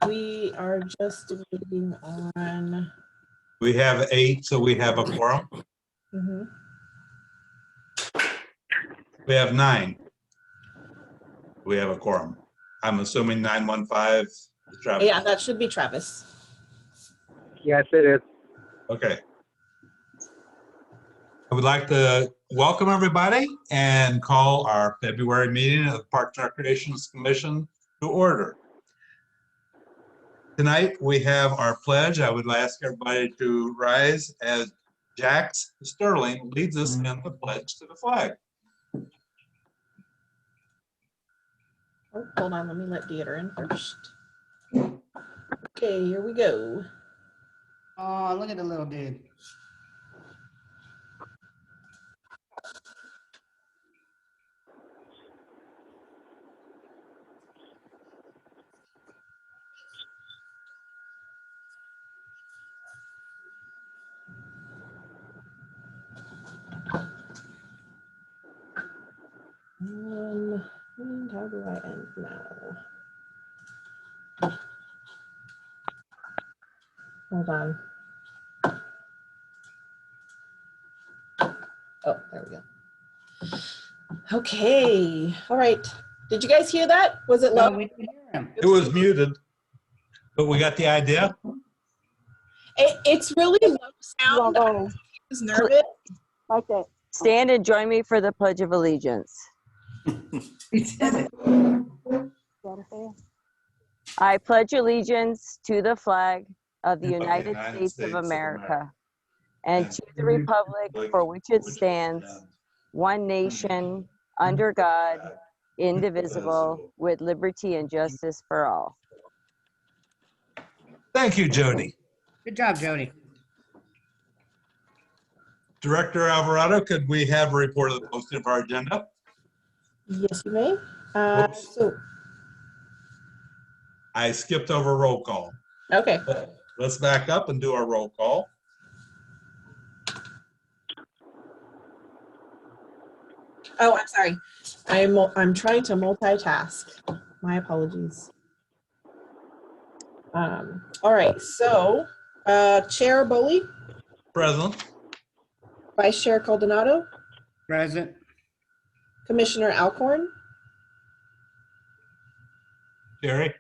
We are just waiting on. We have 8, so we have a quorum. Mhm. We have 9. We have a quorum. I'm assuming 915 is Travis. Yeah, that should be Travis. Yes, it is. Okay. I would like to welcome everybody and call our February meeting of the Parks and Recreations Commission to order. Tonight, we have our pledge. I would ask everybody to rise as Jax Sterling leads us in the pledge to the flag. Oh, hold on, let me let Dieter in first. Okay, here we go. Oh, look at the little dude. And how do I end now? Hold on. Oh, there we go. Okay, all right. Did you guys hear that? Was it No, low? we didn't hear him. It was muted, but we got the idea. It's really low sound. I was nervous. Like that. Stand and join me for the Pledge of Allegiance. I pledge allegiance to the flag of the United States of America and to the republic for which it stands, one nation, under God, indivisible, with liberty and justice for all. Thank you, Jody. Good job, Jody. Director Alvarado, could we have a report of the posting of our agenda? Yes, you may. Whoops. So, I skipped over roll call. okay. Let's back up and do our roll call. Oh, I'm sorry. I'm trying to multitask. My apologies. All right. So, Chair Boley, Present. Vice Chair Caldonado, Present. Commissioner Alcorn, Jerry?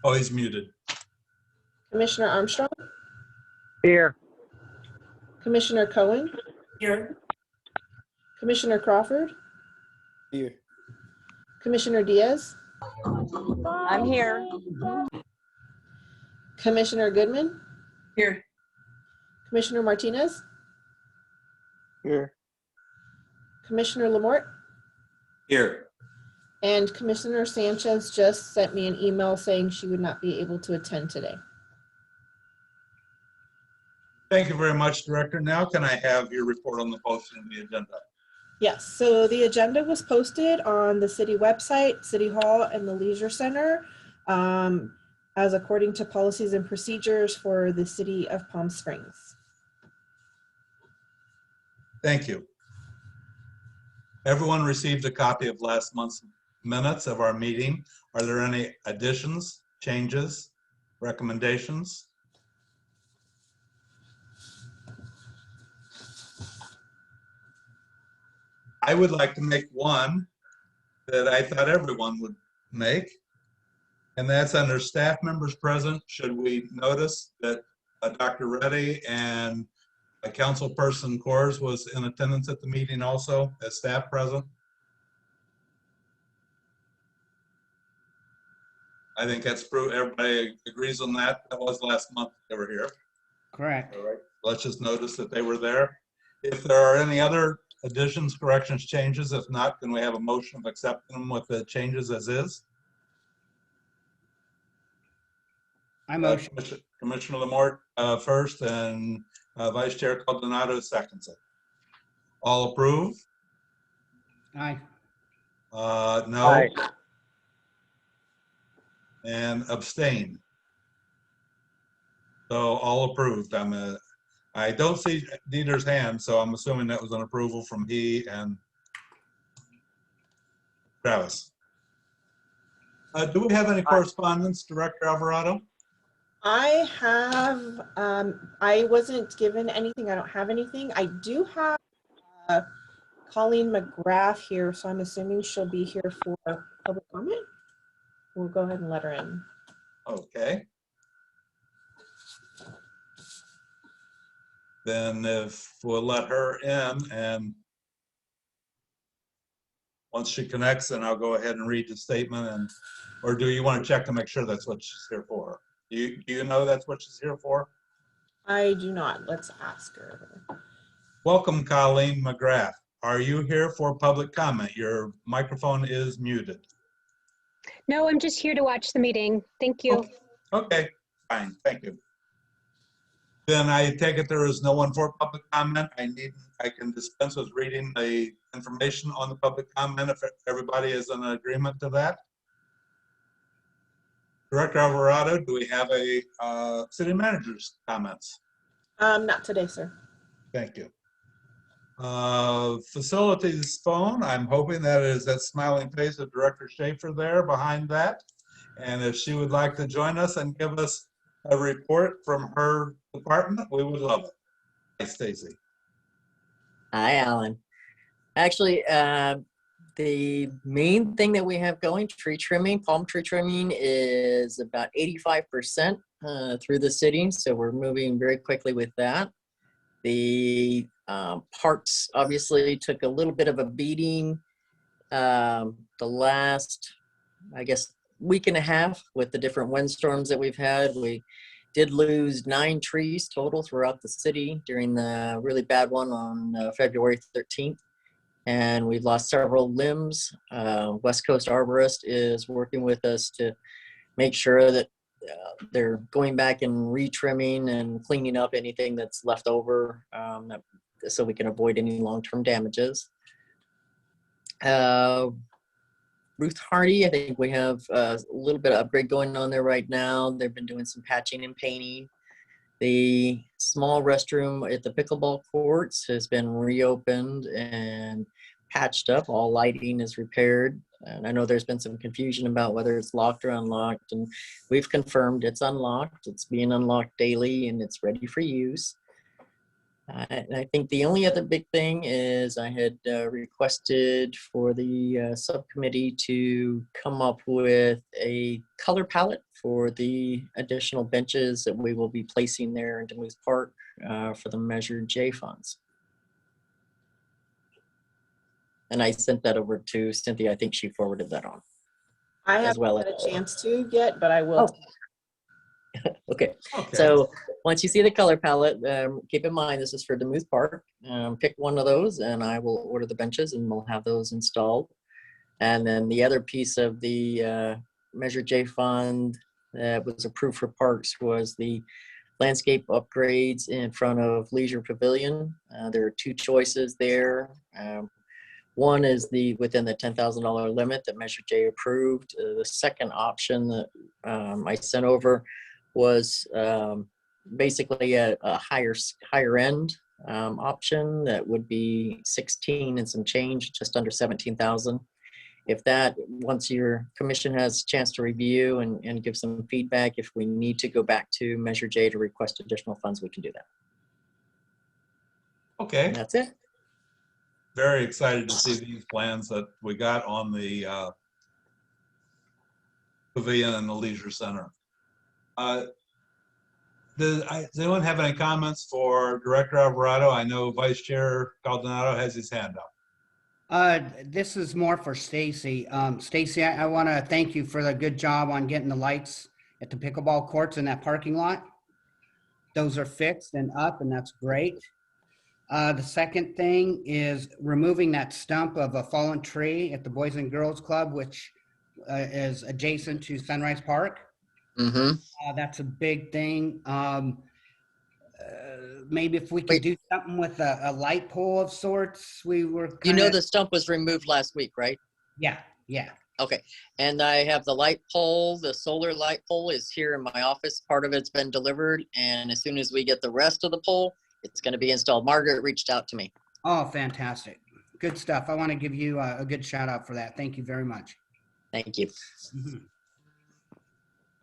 Oh, he's muted. Commissioner Armstrong, Here. Commissioner Cohen, Here. Commissioner Crawford, Here. Commissioner Diaz, I'm here. Commissioner Goodman, Here. Commissioner Martinez, Here. Commissioner Lamort, Here. and Commissioner Sanchez just sent me an email saying she would not be able to attend today. Thank you very much, Director. Now can I have your report on the posting of the agenda? Yes, so the agenda was posted on the city website, City Hall, and the Leisure Center, as according to policies and procedures for the city of Palm Springs. Thank you. Everyone received a copy of last month's minutes of our meeting. Are there any additions, changes, recommendations? I would like to make one that I thought everyone would make, and that's under staff members present. Should we notice that Dr. Reddy and a councilperson Kors was in attendance at the meeting also as staff present? I think that's proof. Everybody agrees on that. That was last month they were here. Correct. All right. Let's just notice that they were there. If there are any other additions, corrections, changes, if not, can we have a motion of accepting them with the changes as is? I motion. Commissioner Lamort first and Vice Chair Caldonado seconds it. All approve? Aye. No. Aye. And abstain. So all approved. I don't see Dieter's hand, so I'm assuming that was an approval from he and Travis. Do we have any correspondence, Director Alvarado? I have, I wasn't given anything. I don't have anything. I do have Colleen McGrath here, so I'm assuming she'll be here for public comment. We'll go ahead and let her in. Okay. Then if we'll let her in, and once she connects, then I'll go ahead and read the statement. And or do you want to check to make sure that's what she's here for? Do you know that's what she's here for? I do not. Let's ask her. Welcome, Colleen McGrath. Are you here for public comment? Your microphone is muted. No, I'm just here to watch the meeting. Thank you. Okay, fine, thank you. Then I take it there is no one for public comment. I can dispense with reading the information on the public comment if everybody is in agreement to that. Director Alvarado, do we have a city manager's comments? Not today, sir. Thank you. Facilities phone, I'm hoping that is that smiling face of Director Schaefer there behind that. And if she would like to join us and give us a report from her department, we would love it. Hi, Stacy. Hi, Alan. Actually, the main thing that we have going, tree trimming, palm tree trimming, is about 85% through the city. So we're moving very quickly with that. The parks obviously took a little bit of a beating the last, I guess, week and a half with the different windstorms that we've had. We did lose 9 trees total throughout the city during the really bad one on February 13th. And we've lost several limbs. West Coast Arborist is working with us to make sure that they're going back and retrimming and cleaning up anything that's left over so we can avoid any long-term damages. Ruth Hardy, I think we have a little bit of upgrade going on there right now. They've been doing some patching and painting. The small restroom at the pickleball courts has been reopened and patched up. All lighting is repaired. And I know there's been some confusion about whether it's locked or unlocked, and we've confirmed it's unlocked. It's being unlocked daily and it's ready for use. And I think the only other big thing is I had requested for the subcommittee to come up with a color palette for the additional benches that we will be placing there in Demuth Park for the Measure J funds. And I sent that over to Cynthia. I think she forwarded that on. I haven't had a chance to yet, but I will. Okay. So once you see the color palette, keep in mind this is for Demuth Park. Pick one of those and I will order the benches and we'll have those installed. And then the other piece of the Measure J fund that was approved for parks was the landscape upgrades in front of Leisure Pavilion. There are 2 choices there. One is within the $10,000 limit that Measure J approved. The second option that I sent over was basically a higher end option that would be 16 and some change, just under 17,000. If that, once your commission has a chance to review and give some feedback, if we need to go back to Measure J to request additional funds, we can do that. Okay. And that's it. Very excited to see these plans that we got on the pavilion and the leisure center. Does anyone have any comments for Director Alvarado? I know Vice Chair Caldonado has his hand up. This is more for Stacy. Stacy, I want to thank you for the good job on getting the lights at the pickleball courts in that parking lot. Those are fixed and up, and that's great. The second thing is removing that stump of a fallen tree at the Boys and Girls Club, which is adjacent to Sunrise Park. Mm-hmm. That's a big thing. Maybe if we could do something with a light pole of sorts. We were You know the stump was removed last week, right? Yeah. Okay. And I have the light pole, the solar light pole is here in my office. Part of it's been delivered. And as soon as we get the rest of the pole, it's going to be installed. Margaret reached out to me. Oh, fantastic. Good stuff. I want to give you a good shout out for that. Thank you very much. Thank you. Mm-hmm.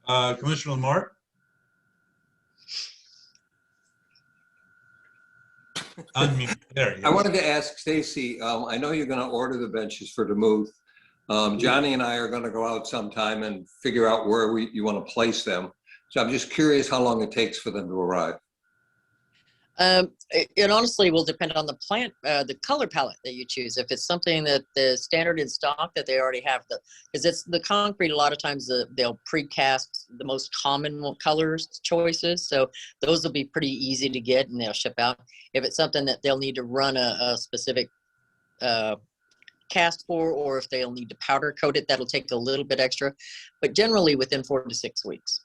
Commissioner Lamar? Unmute. There you I go. wanted to ask Stacy, I know you're going to order the benches for Demuth. Johnny and I are going to go out sometime and figure out where you want to place them. So I'm just curious how long it takes for them to arrive. It honestly will depend on the plant, the color palette that you choose. If it's something that the standard in stock that they already have, because it's the concrete, a lot of times they'll precast the most common colors choices. So those will be pretty easy to get and they'll ship out. If it's something that they'll need to run a specific cast for, or if they'll need to powder coat it, that'll take a little bit extra, but generally within 4 to 6 weeks.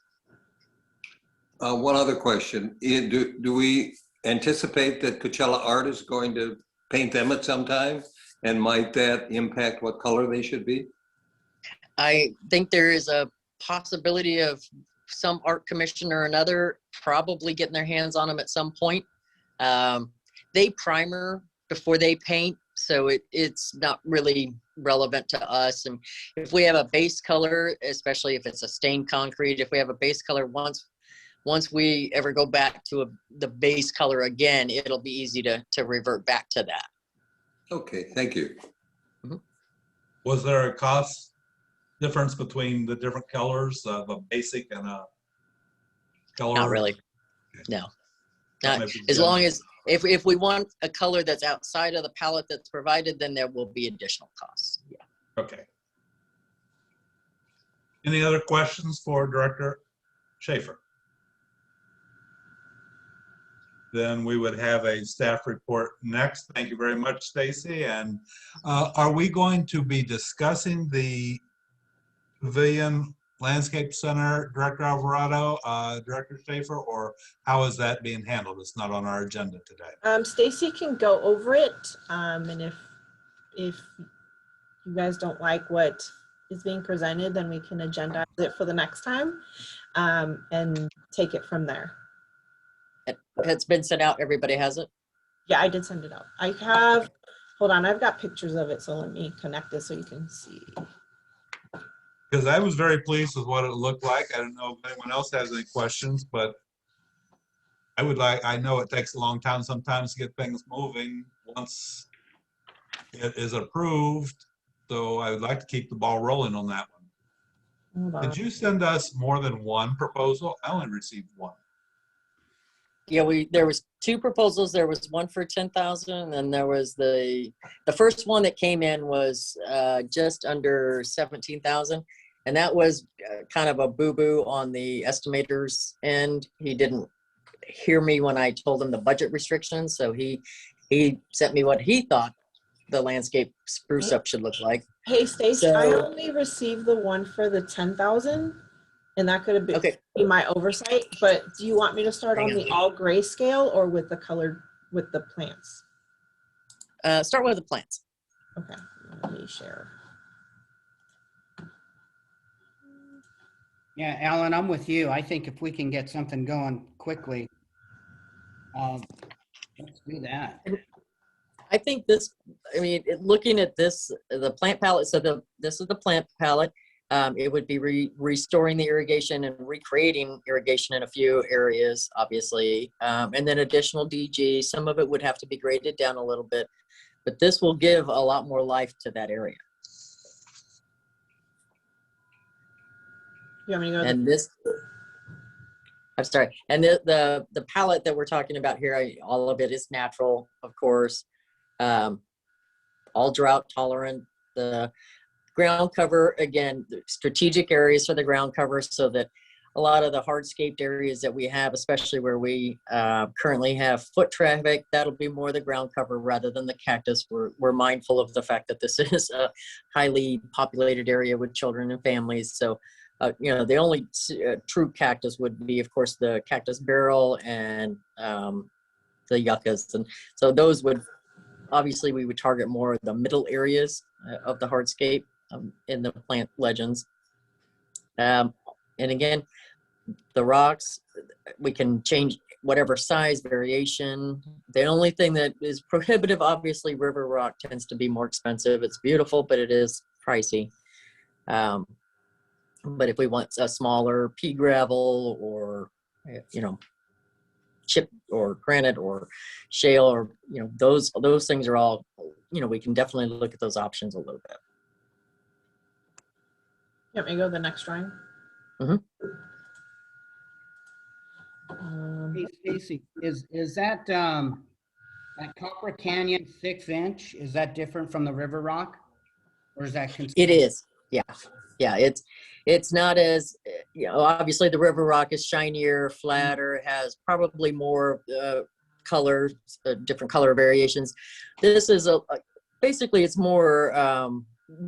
One other question. Do we anticipate that Coachella Art is going to paint them at some time? And might that impact what color they should be? I think there is a possibility of some art commissioner or another probably getting their hands on them at some point. They primer before they paint, so it's not really relevant to us. And if we have a base color, especially if it's a stained concrete, if we have a base color, once we ever go back to the base color again, it'll be easy to revert back to that. Okay, thank you. Was there a cost difference between the different colors of a basic and a color? Not really. No. That Not, might be as good. long as if we want a color that's outside of the palette that's provided, then there will be additional costs. Yeah. Okay. Any other questions for Director Schaefer? Then we would have a staff report next. Thank you very much, Stacy. And are we going to be discussing the Pavilion Landscape Center, Director Alvarado, Director Schaefer, or how is that being handled? It's not on our agenda today. Stacy can go over it, and if you guys don't like what is being presented, then we can agendize it for the next time, and take it from there. It's been sent out. Everybody has it. Yeah, I did send it out. I have, hold on, I've got pictures of it, so let me connect this so you can see. Because I was very pleased with what it looked like. I don't know if anyone else has any questions, but I know it takes a long time sometimes to get things moving once it is approved. So I would like to keep the ball rolling on that one. Hold on. Did you send us more than one proposal? I only received one. Yeah, there was 2 proposals. There was one for 10,000, and there was the first one that came in was just under 17,000, and that was kind of a boo-boo on the estimator's end. He didn't hear me when I told him the budget restrictions, so he sent me what he thought the landscape spruce up should look like. Hey, Stacey, I So- only received the one for the 10,000, and that could have been Okay. my oversight, but do you want me to start Hang on on. the all gray scale or with the colored, with the plants? Start with the plants. Okay, let me share. Yeah, Alan, I'm with you. I think if we can get something going quickly, let's do that. I think looking at this, the plant palette, so this is the plant palette. It would be restoring the irrigation and recreating irrigation in a few areas, obviously, and then additional DG. Some of it would have to be graded down a little bit, but this will give a lot more life to that area. You want me to go? And this, I'm sorry, and the palette that we're talking about here, all of it is natural, of course, all drought tolerant. The ground cover, again, strategic areas for the ground cover, so that a lot of the hardscaped areas that we have, especially where we currently have foot traffic, that'll be more the ground cover rather than the cactus. We're mindful of the fact that this is a highly populated area with children and families. So, the only true cactus would be, of course, the cactus barrel and the yuccas. And so those would, obviously, we would target more of the middle areas of the hardscape in the plant legends. And again, the rocks, we can change whatever size variation. The only thing that is prohibitive, obviously, river rock tends to be more expensive. It's beautiful, but it is pricey. But if we want a smaller pea gravel or, you know, chip or granite or shale, or, you know, those things are all, you know, we can definitely look at those options a little bit. You want me to go to the next drawing? Mhm. Hey, Stacy, is that that Copper Canyon 6-inch, is that different from the River Rock? Or is that It considered? is, yeah. Yeah, it's not as, you know, obviously the River Rock is shinier, flatter, has probably more color, different color variations. This is basically it's more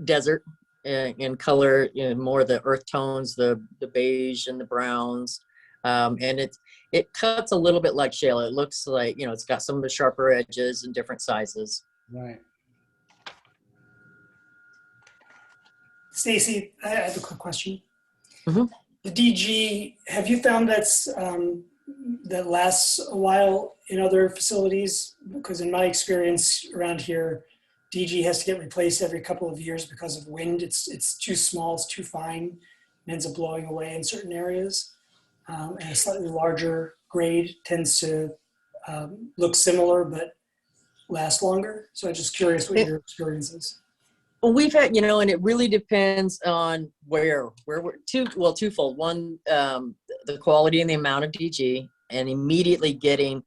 desert in color, you know, more the earth tones, the beige and the browns. And it cuts a little bit like shale. It looks like, you know, it's got some of the sharper edges and different sizes. Right. Stacy, I have a quick question. Mhm. The DG, have you found that lasts a while in other facilities? Because in my experience around here, DG has to get replaced every couple of years because of wind. It's too small, it's too fine, and ends up blowing away in certain areas. And a slightly larger grade tends to look similar but last longer. So I'm just curious what your experience is. Well, we've had, you know, and it really depends on where we're twofold. One, the quality and the amount of DG, and immediately getting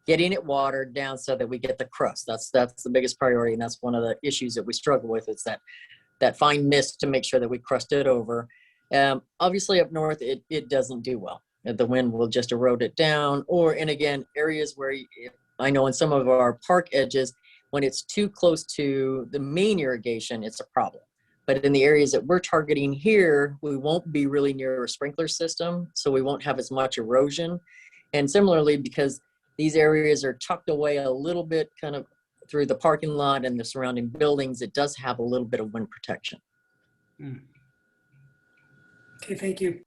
it watered down so that we get the crust. That's the biggest priority, and that's one of the issues that we struggle with, is that fine mist to make sure that we crust it over. Obviously up north, it doesn't do well. The wind will just erode it down, and again, areas where I know in some of our park edges, when it's too close to the main irrigation, it's a problem. But in the areas that we're targeting here, we won't be really near a sprinkler system, so we won't have as much erosion. And similarly, because these areas are tucked away a little bit kind of through the parking lot and the surrounding buildings, it does have a little bit of wind protection. Okay, thank you.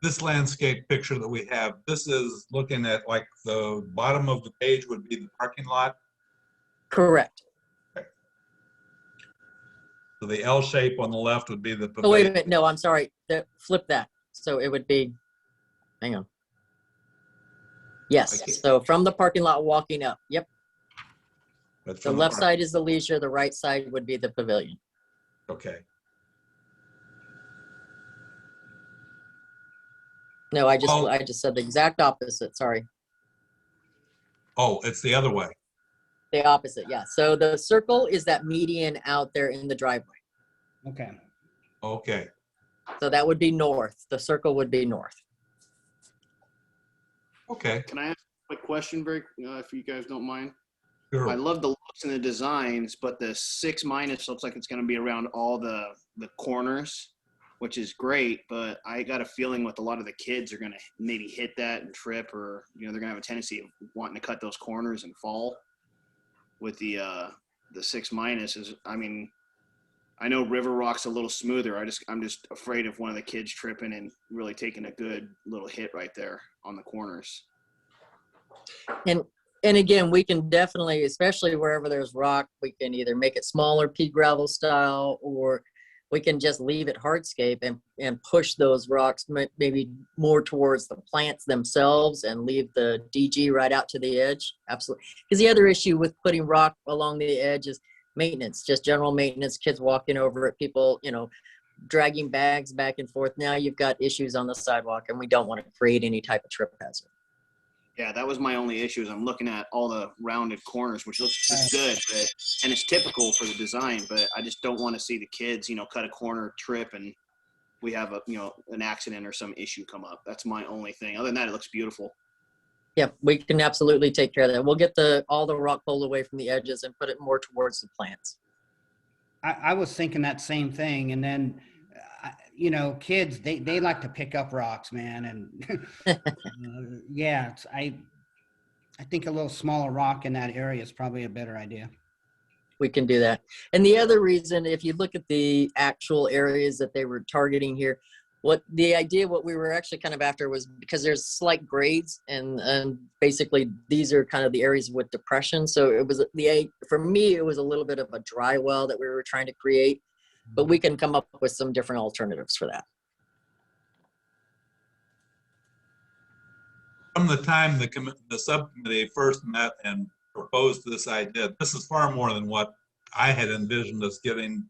This landscape picture that we have, this is looking at like the bottom of the page would be the parking lot. Correct. So the L shape on the left would be the Oh, wait a pavilion. minute. No, I'm sorry. Flip that. So it would be, hang on. Yes. So from the parking lot walking up. Yep. But The left side is the leisure. The right side would be the pavilion. Okay. No, I just said the exact opposite. Sorry. Oh, it's the other way. The opposite. Yeah. So the circle is that median out there in the driveway. Okay. Okay. So that would be north. The circle would be north. Okay. Can I ask a quick question, if you guys don't mind? Sure. I love the looks and the designs, but the 6- looks like it's going to be around all the corners, which is great. But I got a feeling with a lot of the kids are going to maybe hit that and trip, or they're going to have a tendency of wanting to cut those corners and fall. With the 6- is, I mean, I know River Rock's a little smoother. I'm just afraid of one of the kids tripping and really taking a good little hit right there on the corners. And again, we can definitely, especially wherever there's rock, we can either make it smaller, pea gravel style, or we can just leave it hardscape and push those rocks maybe more towards the plants themselves and leave the DG right out to the edge. Absolutely. Because the other issue with putting rock along the edge is maintenance, just general maintenance, kids walking over it, people, dragging bags back and forth. Now you've got issues on the sidewalk, and we don't want to create any type of trip hazard. Yeah, that was my only issue. Is I'm looking at all the rounded corners, which looks good, and it's typical for the design. But I just don't want to see the kids, cut a corner, trip, and we have an accident or some issue come up. That's my only thing. Other than that, it looks beautiful. Yeah, we can absolutely take care of that. We'll get all the rock pulled away from the edges and put it more towards the plants. I was thinking that same thing, and then kids, they like to pick up rocks, man, and yeah, I think a little smaller rock in that area is probably a better idea. We can do that. And the other reason, if you look at the actual areas that they were targeting here, what we were actually kind of after was, because there's slight grades, and basically these are kind of the areas with depression. So it was for me, it was a little bit of a dry well that we were trying to create, but we can come up with some different alternatives for that. from the time the subcommittee first met and proposed this idea, this is far more than what I had envisioned us getting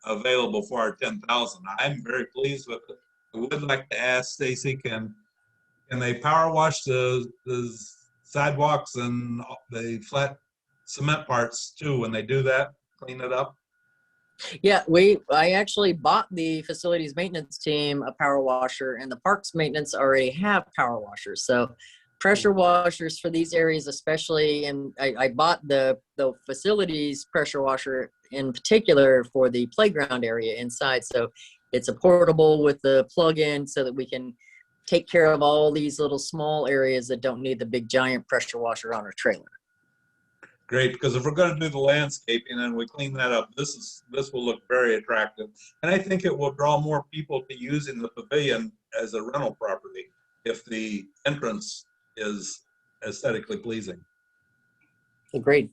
available for our 10,000. I'm very pleased with it. I would like to ask Stacy, can they power wash the sidewalks and the flat cement parts too when they do that, clean it up? Yeah, I actually bought the facilities maintenance team a power washer, and the parks maintenance already have power washers. So pressure washers for these areas especially, and I bought the facilities pressure washer in particular for the playground area inside. So it's a portable with the plug-in so that we can take care of all these little small areas that don't need the big giant pressure washer on a trailer. Great, because if we're going to do the landscaping and we clean that up, this will look very attractive. And I think it will draw more people to using the pavilion as a rental property if the entrance is aesthetically pleasing. Agreed.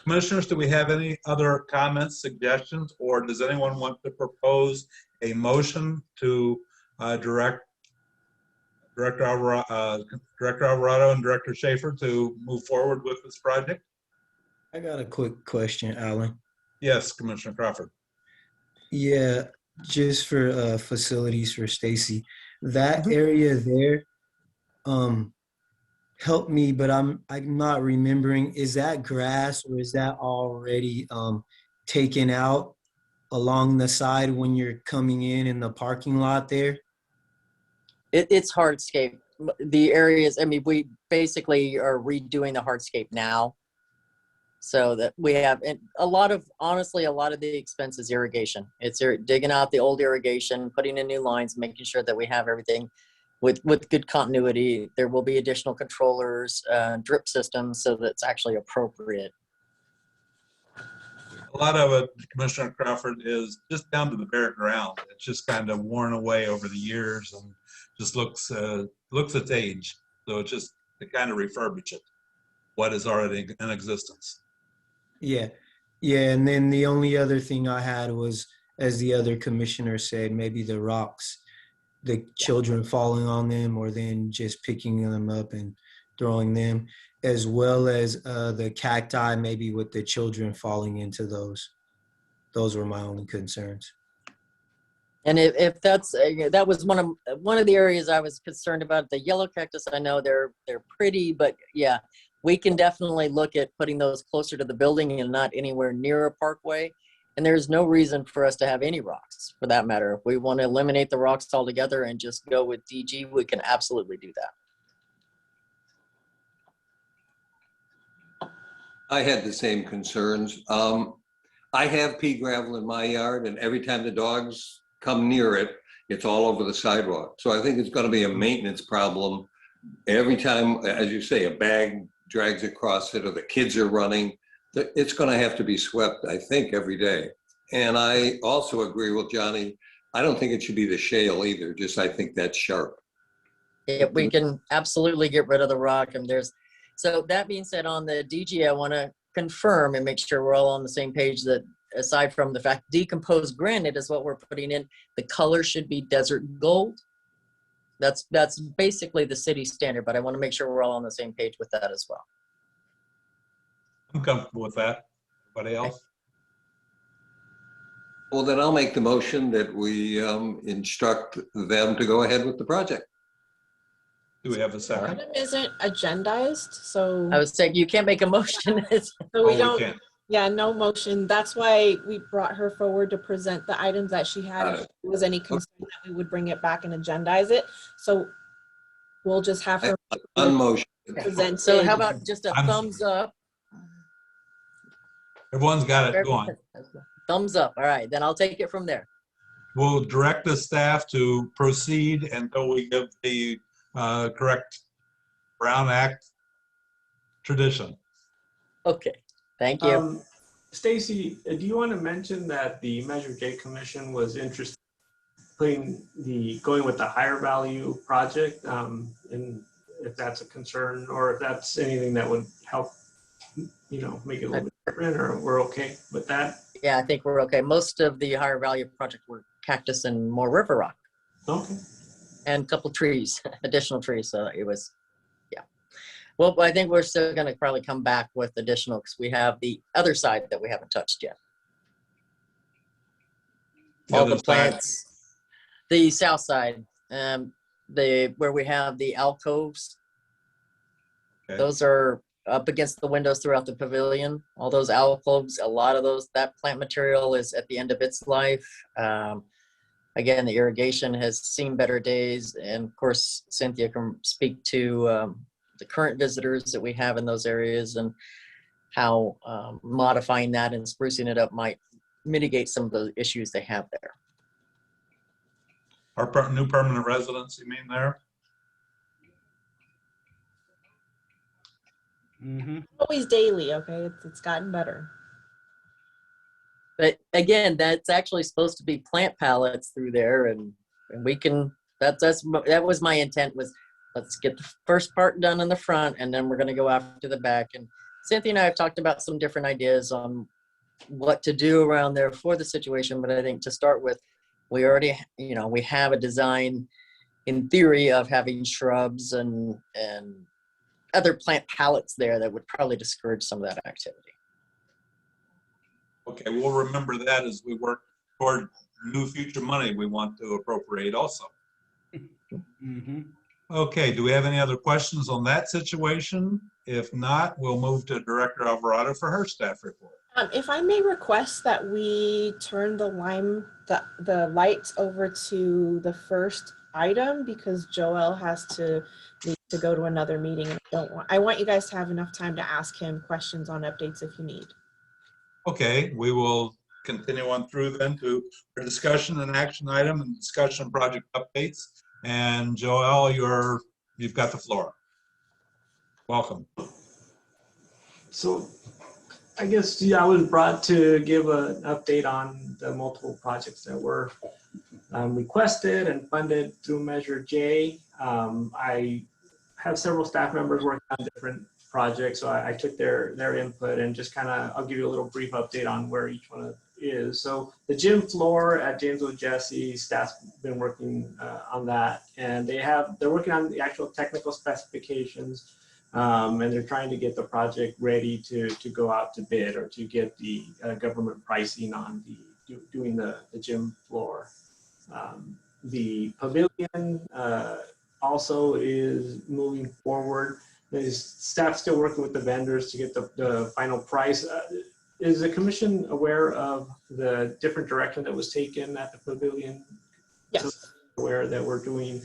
Commissioners, do we have any other comments, suggestions, or does anyone want to propose a motion to direct Director Alvarado and Director Schaefer to move forward with this project? I got a quick question, Alan. Yes, Commissioner Crawford. Yeah, just for facilities for Stacy. That area there, help me, but I'm not remembering. Is that grass or is that already taken out along the side when you're coming in the parking lot there? It's hardscape. The areas, I mean, we basically are redoing the hardscape now. So that we have, and honestly, a lot of the expense is irrigation. It's digging out the old irrigation, putting in new lines, making sure that we have everything with good continuity. There will be additional controllers, drip systems, so that's actually appropriate. A lot of it, Commissioner Crawford, is just down to the bare ground. It's just kind of worn away over the years and just looks its age. So it's just to kind of refurbish it, what is already in existence. Yeah. And then the only other thing I had was, as the other commissioner said, maybe the rocks, the children falling on them, or then just picking them up and throwing them, as well as the cacti, maybe with the children falling into those. Those were my only concerns. And if that was one of the areas I was concerned about. The yellow cactus, I know they're pretty, but yeah, we can definitely look at putting those closer to the building and not anywhere near a parkway. And there's no reason for us to have any rocks, for that matter. If we want to eliminate the rocks altogether and just go with DG, we can absolutely do that. I had the same concerns. I have pea gravel in my yard, and every time the dogs come near it, it's all over the sidewalk. So I think it's going to be a maintenance problem. Every time, as you say, a bag drags across it or the kids are running, it's going to have to be swept, I think, every day. And I also agree with Johnny. I don't think it should be the shale either. I think that's sharp. Yeah, we can absolutely get rid of the rock. And so that being said, on the DG, I want to confirm and make sure we're all on the same page that aside from the fact decomposed granite is what we're putting in, the color should be desert gold. That's basically the city standard, but I want to make sure we're all on the same page with that as well. I'm comfortable with that. Anybody else? Well, then I'll make the motion that we instruct them to go ahead with the project. Do we have a second? Item isn't agendized, so. I was saying you can't make a motion. So we don't. Can't. Yeah, no motion. That's why we brought her forward to present the items that she had. If there was any concern that we would bring it back and agendize it. So we'll just have her Unmotion. present. So how about just a thumbs up? Everyone's got it going. Thumbs up. All right, then I'll take it from there. We'll direct the staff to proceed until we give the correct Brown Act tradition. Okay, thank you. Stacy, do you want to mention that the Measure J Commission was interested in going with the higher value project, and if that's a concern or if that's anything that would help, make it a little bit different, or we're okay with that? Yeah, I think we're okay. Most of the higher value projects were cactus and more river rock. Okay. and a couple trees, additional trees. So it was, yeah. Well, I think we're still going to probably come back with additional because we have the other side that we haven't touched yet. All the plants, the south side, where we have the alcoves. Okay. Those are up against the windows throughout the pavilion. All those alcoves, a lot of that plant material is at the end of its life. Again, the irrigation has seen better days. And of course, Cynthia can speak to the current visitors that we have in those areas and how modifying that and sprucing it up might mitigate some of the issues they have there. Our new permanent residents, you mean there? Always daily, okay? It's gotten better. But again, that's actually supposed to be plant pallets through there, and we can. That was my intent, was let's get the first part done in the front, and then we're going to go after the back. And Cynthia and I have talked about some different ideas on what to do around there for the situation. But I think to start with, we already, we have a design in theory of having shrubs and other plant pallets there that would probably discourage some of that activity. Okay, we'll remember that as we work toward new future money we want to appropriate also. Okay, do we have any other questions on that situation? If not, we'll move to Director Alvarado for her staff report. If I may request that we turn the lights over to the first item, because Joel needs to go to another meeting, and I want you guys to have enough time to ask him questions on updates if you need. Okay, we will continue on through then to our discussion and action item and discussion project updates. And Joel, you've got the floor. Welcome. So I guess, I was brought to give an update on the multiple projects that were requested and funded through Measure J. I have several staff members working on different projects, so I took their input and just I'll give you a little brief update on where each one is. So the gym floor at James O. Jesse, staff's been working on that, and they're working on the actual technical specifications, and they're trying to get the project ready to go out to bid or to get the government pricing on doing the gym floor. The pavilion also is moving forward. The staff still working with the vendors to get the final price. Is the commission aware of the different direction that was taken at the pavilion? Yes. So aware that we're doing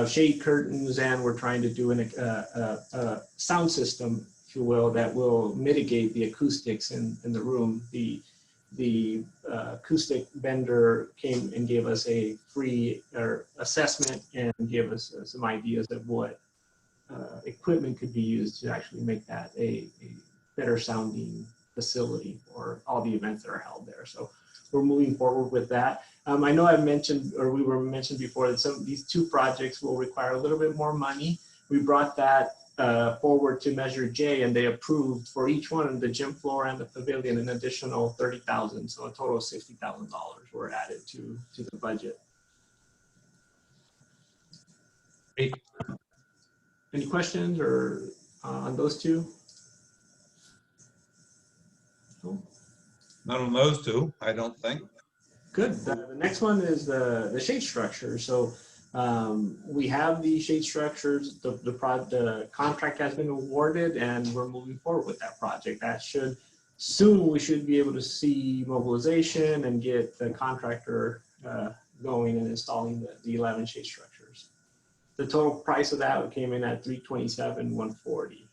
shade curtains, and we're trying to do a sound system, if you will, that will mitigate the acoustics in the room. The acoustic vendor came and gave us a free assessment and gave us some ideas of what equipment could be used to actually make that a better sounding facility for all the events that are held there. So we're moving forward with that. I know I've mentioned, or we were mentioned before, that these two projects will require a little bit more money. We brought that forward to Measure J, and they approved for each one, the gym floor and the pavilion, an additional $30,000. So a total of $60,000 were added to the budget. Great. Any questions or on those two? No? None on those two, I don't think. Good. The next one is the shade structure. So we have the shade structures. The contract has been awarded, and we're moving forward with that project. That should soon, we should be able to see mobilization and get the contractor going and installing the 11 shade structures. The total price of that came in at $327,140.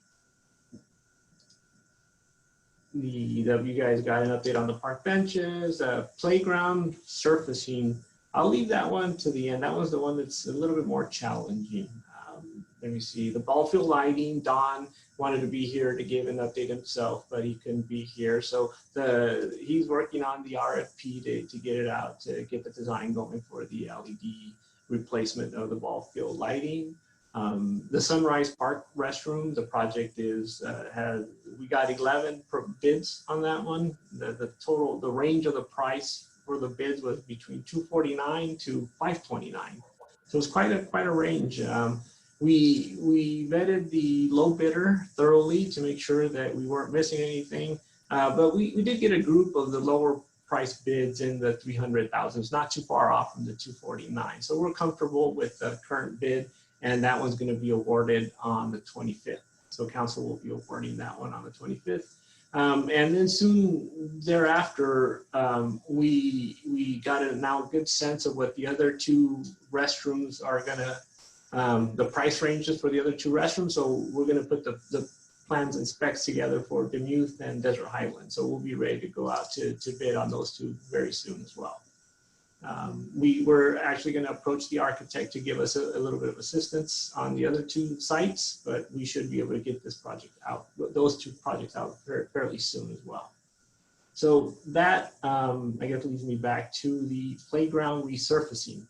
You guys got an update on the park benches, playground surfacing. I'll leave that one to the end. That was the one that's a little bit more challenging. Let me see, the ball field lighting, Don wanted to be here to give an update himself, but he couldn't be here. So he's working on the RFP to get it out, to get the design going for the LED replacement of the ball field lighting. The Sunrise Park restroom, the project we got 11 bids on that one. The range of the price for the bids was between $249 to $529. So it's quite a range. We vetted the low bidder thoroughly to make sure that we weren't missing anything. But we did get a group of the lower price bids in the 300,000s, not too far off from the 249. So we're comfortable with the current bid, and that one's going to be awarded on the 25th. So council will be awarding that one on the 25th. And then soon thereafter, we got a now good sense of what the other two restrooms are gonna, the price ranges for the other two restrooms. So we're gonna put the plans and specs together for Demuth and Desert Highland. So we'll be ready to go out to bid on those two very soon as well. We were actually going to approach the architect to give us a little bit of assistance on the other two sites, but we should be able to get this project out, those two projects out fairly soon as well. So that, I guess, leads me back to the playground resurfacing.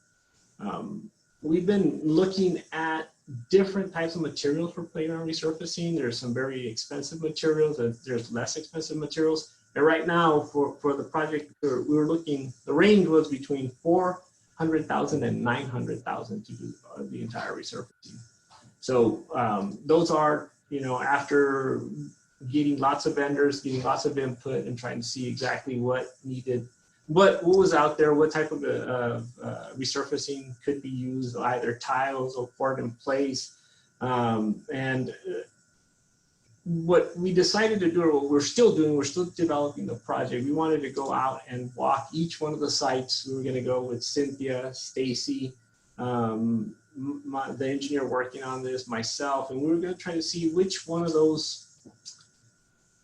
We've been looking at different types of materials for playground resurfacing. There's some very expensive materials and there's less expensive materials. And right now for the project, we were looking, the range was between 400,000 and 900,000 to do the entire resurfacing. So those are, you know, after getting lots of vendors, getting lots of input and trying to see exactly what needed, what was out there, what type of resurfacing could be used, either tiles or poured in place. What we decided to do, or what we're still doing, we're still developing the project. We wanted to go out and walk each one of the sites. We were going to go with Cynthia, Stacy, the engineer working on this, myself, and we were going to try to see which one of those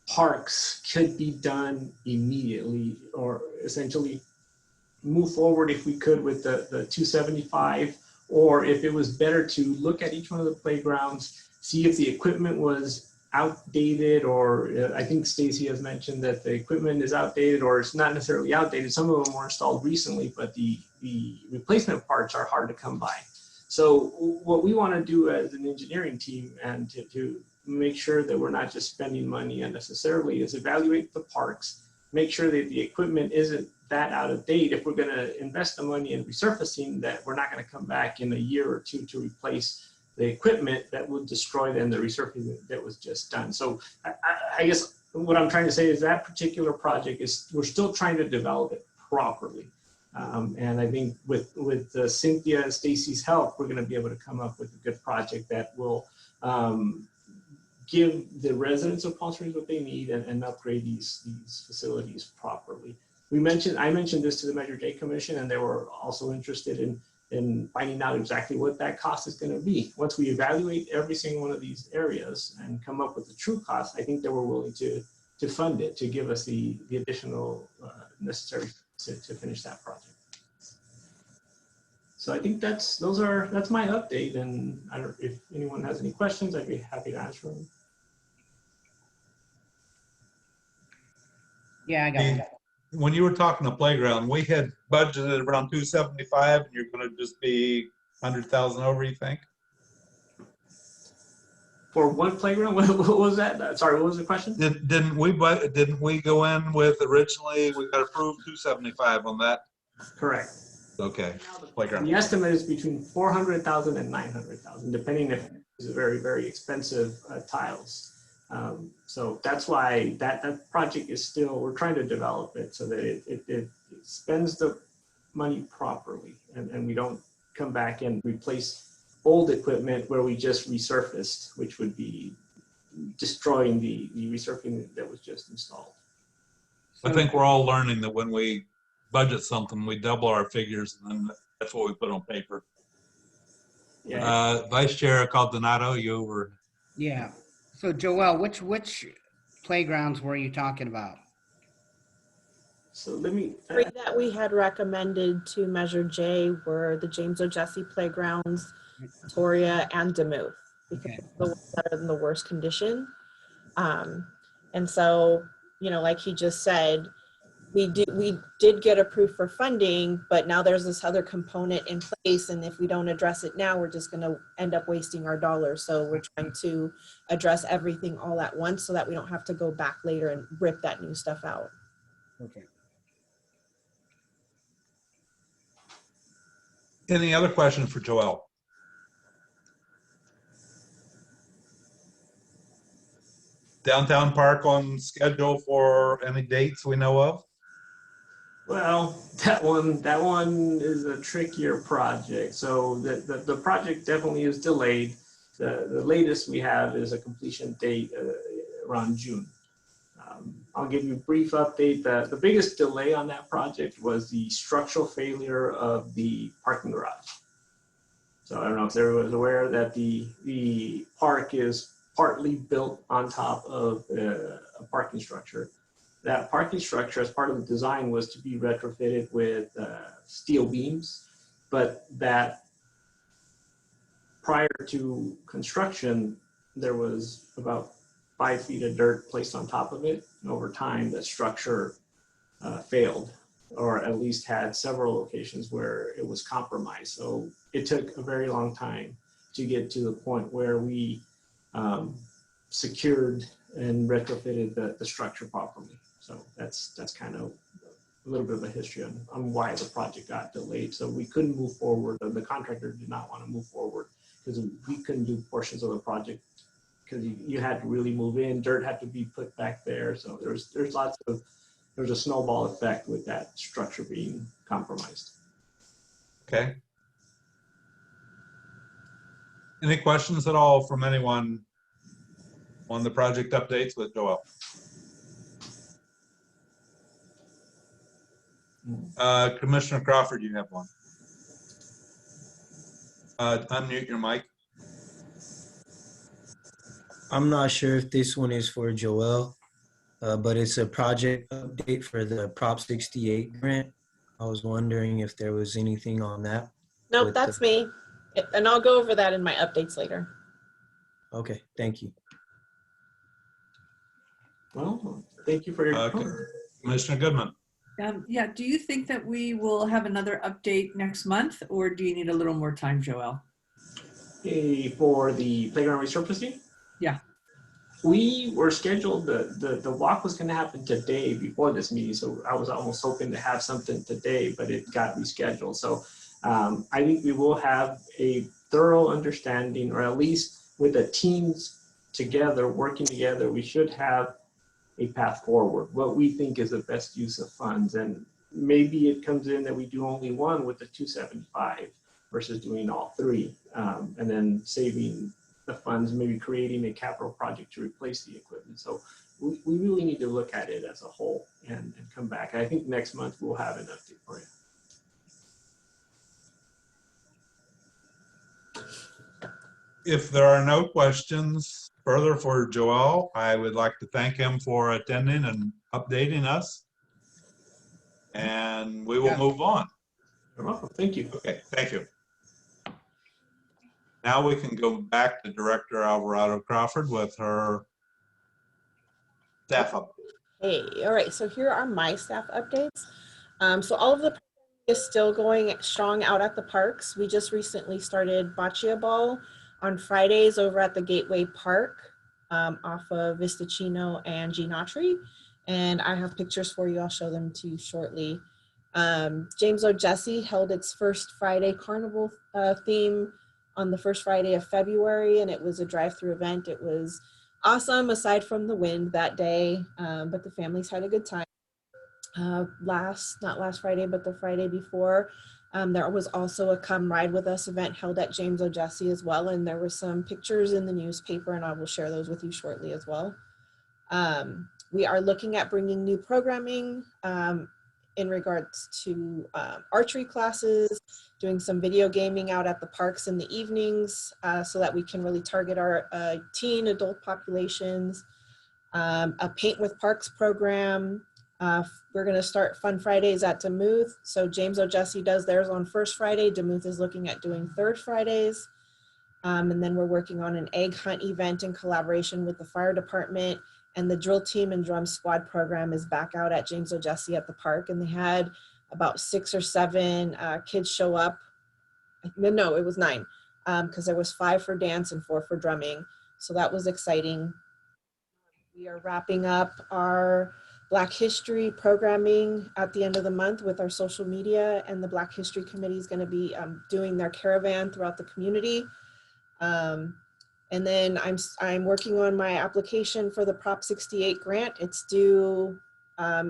parks could be done immediately, or essentially move forward if we could with the 275, or if it was better to look at each one of the playgrounds, see if the equipment was outdated, or I think Stacy has mentioned that the equipment is outdated, or it's not necessarily outdated. Some of them were installed recently, but the replacement parts are hard to come by. So what we want to do as an engineering team, and to make sure that we're not just spending money unnecessarily, is evaluate the parks, make sure that the equipment isn't that out of date. If we're going to invest the money in resurfacing, that we're not going to come back in a year or two to replace the equipment that would destroy then the resurfacing that was just done. So I guess what I'm trying to say is that particular project is, we're still trying to develop it properly. And I think with Cynthia and Stacy's help, we're going to be able to come up with a good project that will give the residents of Palm Springs what they need and upgrade these facilities properly. I mentioned this to the Measure J Commission, and they were also interested in finding out exactly what that cost is going to be. Once we evaluate every single one of these areas and come up with the true cost, I think they were willing to fund it, to give us the additional necessary to finish that project. So I think that's my update, and I don't, if anyone has any questions, I'd be happy to answer them. Yeah, I got it. When you were talking the playground, we had budgeted around 275, and you're going to just be 100,000 over, you think? For one playground, what was that? Sorry, what was the question? Didn't we go in with originally, we got approved 275 on that? Correct. Okay. Playground. The estimate is between 400,000 and 900,000, depending if it's very, very expensive tiles. So that's why that project is still, we're trying to develop it so that it spends the money properly, and we don't come back and replace old equipment where we just resurfaced, which would be destroying the resurfacing that was just installed. I think we're all learning that when we budget something, we double our figures, and then that's what we put on paper. Yeah. Vice Chair Caldonado, you were. Yeah. So Joel, which playgrounds were you talking about? So let me. Three that we had recommended to Measure J were the James O'Jesse playgrounds, Victoria, and Demuth, because Okay. the ones that are in the worst condition. And so, you know, like he just said, we did get approved for funding, but now there's this other component in place, and if we don't address it now, we're just going to end up wasting our dollars. So we're trying to address everything all at once so that we don't have to go back later and rip that new stuff out. Okay. Any other questions for Joel? Downtown Park on schedule for any dates we know of? Well, that one is a trickier project. So the project definitely is delayed. The latest we have is a completion date around June. I'll give you a brief update. The biggest delay on that project was the structural failure of the parking garage. So I don't know if everyone's aware that the park is partly built on top of a parking structure. That parking structure, as part of the design, was to be retrofitted with steel beams, but that prior to construction, there was about 5 feet of dirt placed on top of it. And over time, that structure failed, or at least had several locations where it was compromised. So it took a very long time to get to the point where we secured and retrofitted the structure properly. So that's kind of a little bit of a history on why the project got delayed. So we couldn't move forward. The contractor did not want to move forward because we couldn't do portions of the project because you had to really move in. Dirt had to be put back there. So there's a snowball effect with that structure being compromised. Okay. Any questions at all from anyone on the project updates with Joel? Commissioner Crawford, you have one. Unmute your mic. I'm not sure if this one is for Joel, but it's a project update for the Prop 68 grant. I was wondering if there was anything on that. Nope, that's me. And I'll go over that in my updates later. Okay, thank you. Well, thank you for your comment. Commissioner Goodman. Yeah, do you think that we will have another update next month, or do you need a little more time, Joel? For the playground resurfacing? Yeah. We were scheduled, the walk was going to happen today before this meeting, so I was almost hoping to have something today, but it got rescheduled. So I think we will have a thorough understanding, or at least with the teams together, working together, we should have a path forward, what we think is the best use of funds. And maybe it comes in that we do only one with the 275 versus doing all three, and then saving the funds, maybe creating a capital project to replace the equipment. So we really need to look at it as a whole and come back. I think next month we'll have an update for you. If there are no questions further for Joel, I would like to thank him for attending and updating us. And we will move on. You're welcome. Thank you. Okay, thank you. Now we can go back to Director Alvarado Crawford with her staff update. Hey, all right, so here are my staff updates. So all of the is still going strong out at the parks. We just recently started Boccia Ball on Fridays over at the Gateway Park off of Vistachino and Ginatri. And I have pictures for you. I'll show them to you shortly. James O'Jesse held its first Friday carnival theme on the first Friday of February, and it was a drive-through event. It was awesome aside from the wind that day, but the families had a good time. Not last Friday, but the Friday before, there was also a Come Ride With Us event held at James O'Jesse as well, and there were some pictures in the newspaper, and I will share those with you shortly as well. We are looking at bringing new programming in regards to archery classes, doing some video gaming out at the parks in the evenings so that we can really target our teen adult populations. A Paint with Parks program. We're going to start Fun Fridays at Demuth. So James O'Jesse does theirs on first Friday. Demuth is looking at doing third Fridays. And then we're working on an egg hunt event in collaboration with the fire department. And the drill team and drum squad program is back out at James O'Jesse at the park. And they had about 6 or 7 kids show up. No, it was 9 because there was 5 for dance and 4 for drumming. So that was exciting. We are wrapping up Black History programming at the end of the month with our social media, and the Black History Committee is going to be doing their caravan throughout the community. And then I'm working on my application for the Prop 68 grant. It's due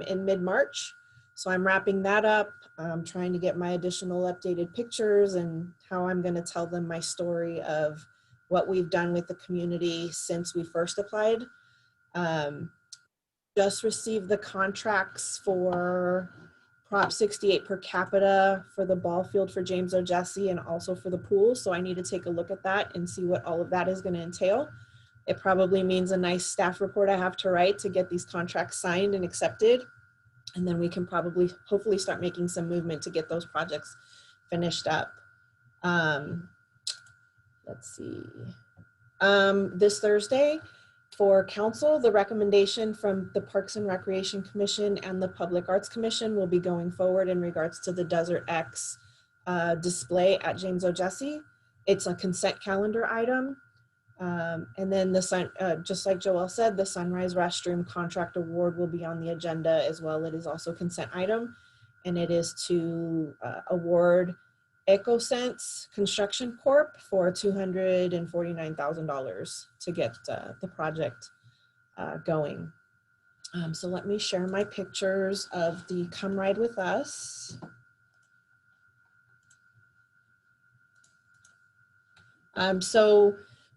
in mid-March. So I'm wrapping that up. I'm trying to get my additional updated pictures and how I'm going to tell them my story of what we've done with the community since we first applied. Just received the contracts for Prop 68 per capita for the ball field for James O. Jesse and also for the pool. So I need to take a look at that and see what all of that is going to entail. It probably means a nice staff report I have to write to get these contracts signed and accepted. And then we can probably, hopefully start making some movement to get those projects finished up. Let's see. This Thursday for council, the recommendation from the Parks and Recreation Commission and the Public Arts Commission will be going forward in regards to the Desert X display at James O. Jesse. It's a consent calendar item. And then just like Joel said, the Sunrise Restroom contract award will be on the agenda as well. It is also a consent item, and it is to award EcoSense Construction Corp for $249,000 to get the project going. So let me share my pictures of the Come Ride With Us. So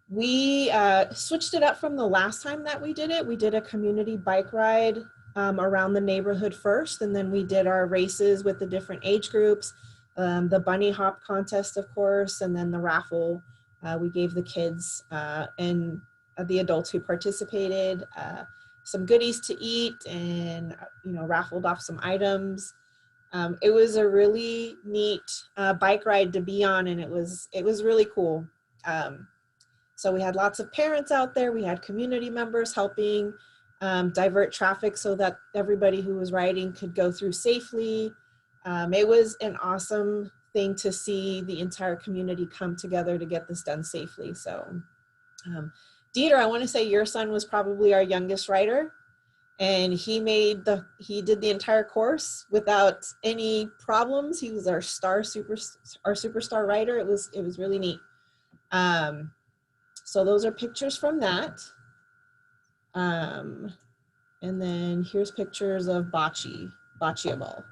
we switched it up from the last time that we did it. We did a community bike ride around the neighborhood first, and then we did our races with the different age groups, the bunny hop contest, of course, and then the raffle. We gave the kids and the adults who participated some goodies to eat, and raffled off some items. It was a really neat bike ride to be on, and it was really cool. So we had lots of parents out there. We had community members helping divert traffic so that everybody who was riding could go through safely. It was an awesome thing to see the entire community come together to get this done safely. So Dieter, I want to say your son was probably our youngest rider, and he did the entire course without any problems. He was our superstar rider. It was really neat. So those are pictures from that. And then here's pictures of bocce ball.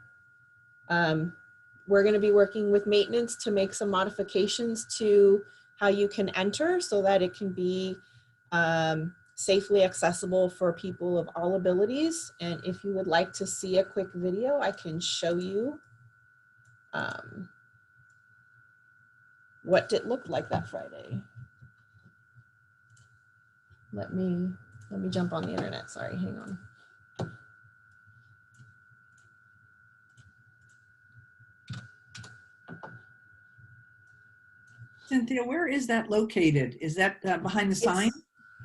We're going to be working with maintenance to make some modifications to how you can enter so that it can be safely accessible for people of all abilities. And if you would like to see a quick video, I can show you what it looked like that Friday. Let me jump on the internet. Sorry, hang on. Cynthia, where is that located? Is that behind the sign?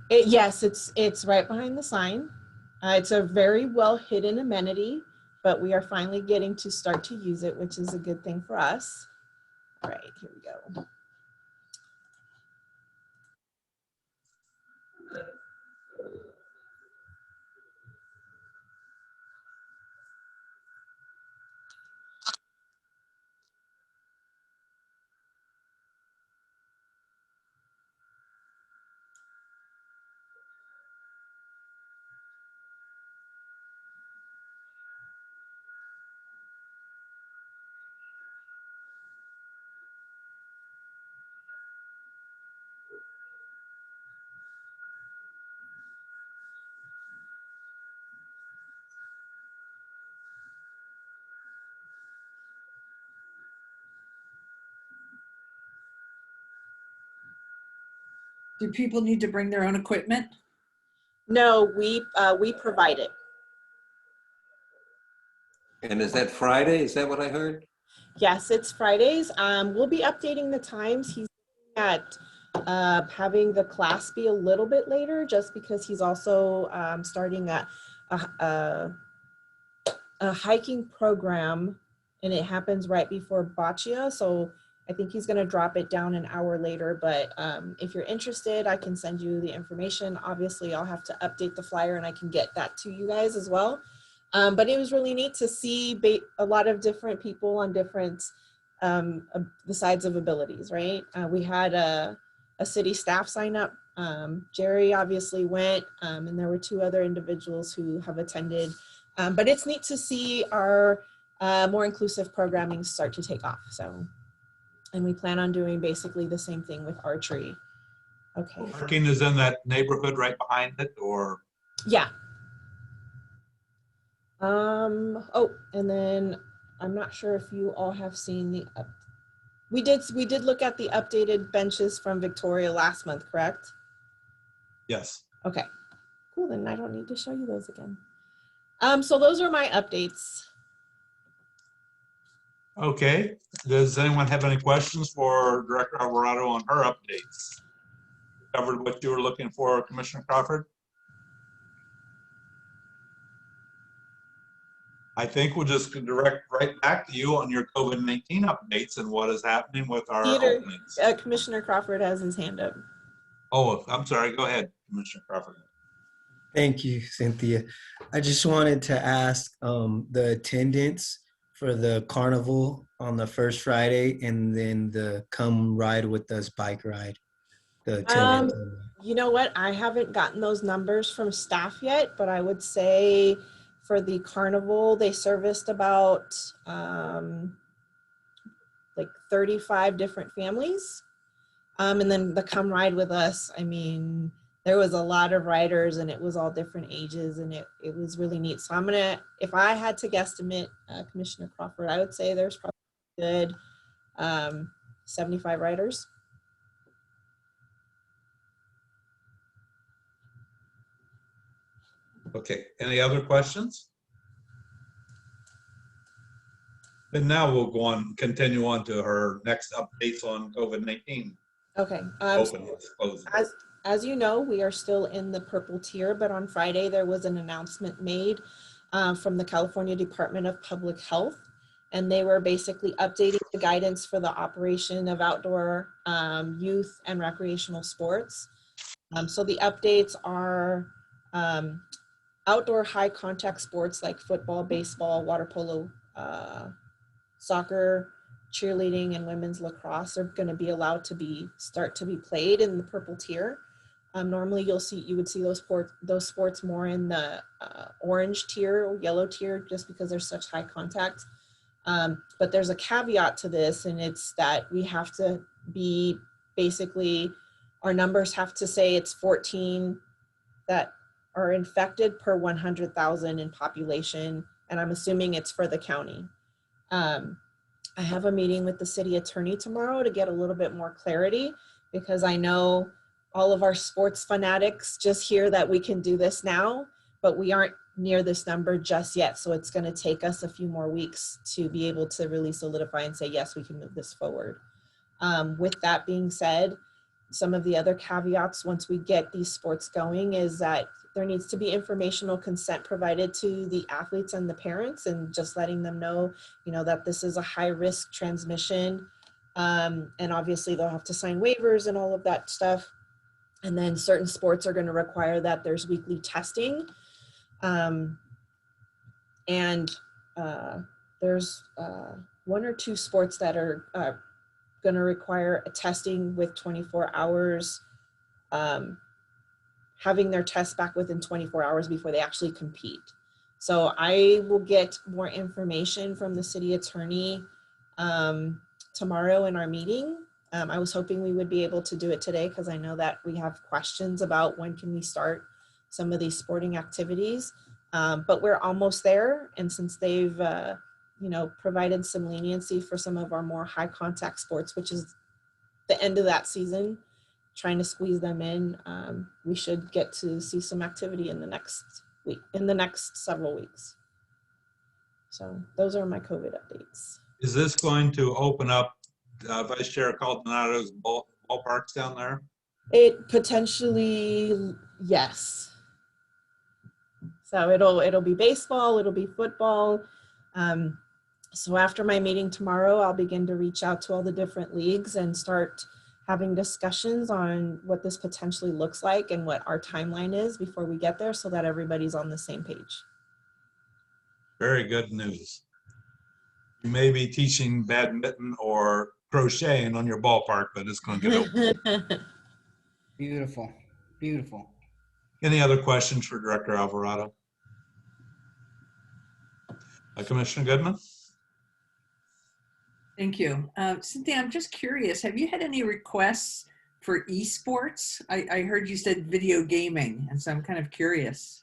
Yes, it's right behind the sign. It's a very well hidden amenity, but we are finally getting to start to use it, which is a good thing for us. All right, here we go. Do people need to bring their own equipment? No, we provide it. And is that Friday? Is that what I heard? Yes, it's Fridays. We'll be updating the times. He's at having the class be a little bit later, just because he's also starting a hiking program, and it happens right before bocce. So I think he's going to drop it down an hour later. But if you're interested, I can send you the information. Obviously, I'll have to update the flyer, and I can get that to you guys as well. But it was really neat to see a lot of different people on different the sides of abilities, right? We had a city staff sign up. Jerry obviously went, and there were 2 other individuals who have attended. But it's neat to see our more inclusive programming start to take off. So, and we plan on doing basically the same thing with archery. Okay. Parking is in that neighborhood right behind it, or? Yeah. Oh, and then I'm not sure if you all have seen the we did look at the updated benches from Victoria last month, correct? Yes. Okay, cool, then I don't need to show you those again. So those are my updates. Okay, does anyone have any questions for Director Alvarado on her updates? Covered what you were looking for, Commissioner Crawford? I think we'll just direct right back to you on your COVID-19 updates and what is happening with our Theater, openings. Commissioner Crawford has his hand up. Oh, I'm sorry, go ahead, Commissioner Crawford. Thank you, Cynthia. I just wanted to ask the attendance for the carnival on the first Friday and then the Come Ride With Us bike ride. The attendance. You know what? I haven't gotten those numbers from staff yet, but I would say for the carnival, they serviced about like 35 different families. And then the Come Ride With Us, I mean, there was a lot of riders and it was all different ages and it was really neat. So I'm gonna, if I had to guesstimate, Commissioner Crawford, I would say there's probably good 75 riders. Okay, any other questions? And now we'll go on, continue on to her next updates on COVID-19. Okay. As you know, we are still in the purple tier, but on Friday there was an announcement made from the California Department of Public Health, and they were basically updating the guidance for the operation of outdoor youth and recreational sports. So the updates are outdoor high contact sports like football, baseball, water polo, soccer, cheerleading, and women's lacrosse are going to be allowed to start to be played in the purple tier. Normally you would see those sports more in the orange tier or yellow tier just because there's such high contact. But there's a caveat to this, and it's that we have to be basically, our numbers have to say it's 14 that are infected per 100,000 in population, and I'm assuming it's for the county. I have a meeting with the city attorney tomorrow to get a little bit more clarity, because I know all of our sports fanatics just hear that we can do this now, but we aren't near this number just yet. So it's going to take us a few more weeks to be able to really solidify and say, yes, we can move this forward. With that being said, some of the other caveats once we get these sports going is that there needs to be informational consent provided to the athletes and the parents, and just letting them know, that this is a high risk transmission. And obviously they'll have to sign waivers and all of that stuff. And then certain sports are going to require that there's weekly testing. There's 1 or 2 sports that are going to require a testing with 24 hours, having their test back within 24 hours before they actually compete. So I will get more information from the city attorney tomorrow in our meeting. I was hoping we would be able to do it today, because I know that we have questions about when can we start some of these sporting activities, but we're almost there. And since they've provided some leniency for some of our more high contact sports, which is the end of that season, trying to squeeze them in, we should get to see some activity in the next several weeks. So those are my COVID updates. Is this going to open up Vice Chair Caldonado's ballparks down there? It potentially, yes. So it'll be baseball, it'll be football. So after my meeting tomorrow, I'll begin to reach out to all the different leagues and start having discussions on what this potentially looks like and what our timeline is before we get there, so that everybody's on the same page. Very good news. You may be teaching badminton or crocheting on your ballpark, but it's going to get open. Beautiful, beautiful. Any other questions for Director Alvarado? Commissioner Goodman? Thank you. Cynthia, I'm just curious, have you had any requests for esports? I heard you said video gaming, and so I'm kind of curious.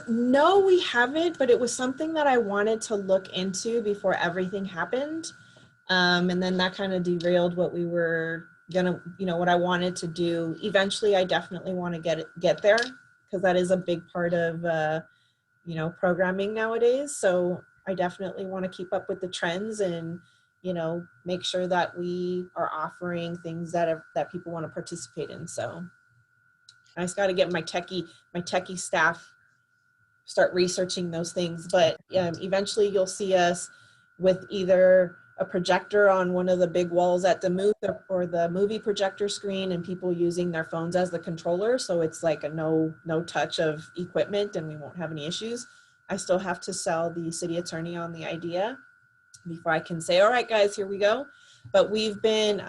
No, we haven't, but it was something that I wanted to look into before everything happened. And then that kind of derailed what we were gonna, what I wanted to do. Eventually, I definitely want to get there, because that is a big part of, programming nowadays. So I definitely want to keep up with the trends and, make sure that we are offering things that people want to participate in. So I just got to get my techie staff start researching those things. But eventually you'll see us with either a projector on one of the big walls at the booth, or the movie projector screen, and people using their phones as the controller. So it's like a no touch of equipment, and we won't have any issues. I still have to sell the city attorney on the idea before I can say, all right, guys, here we go. But we've been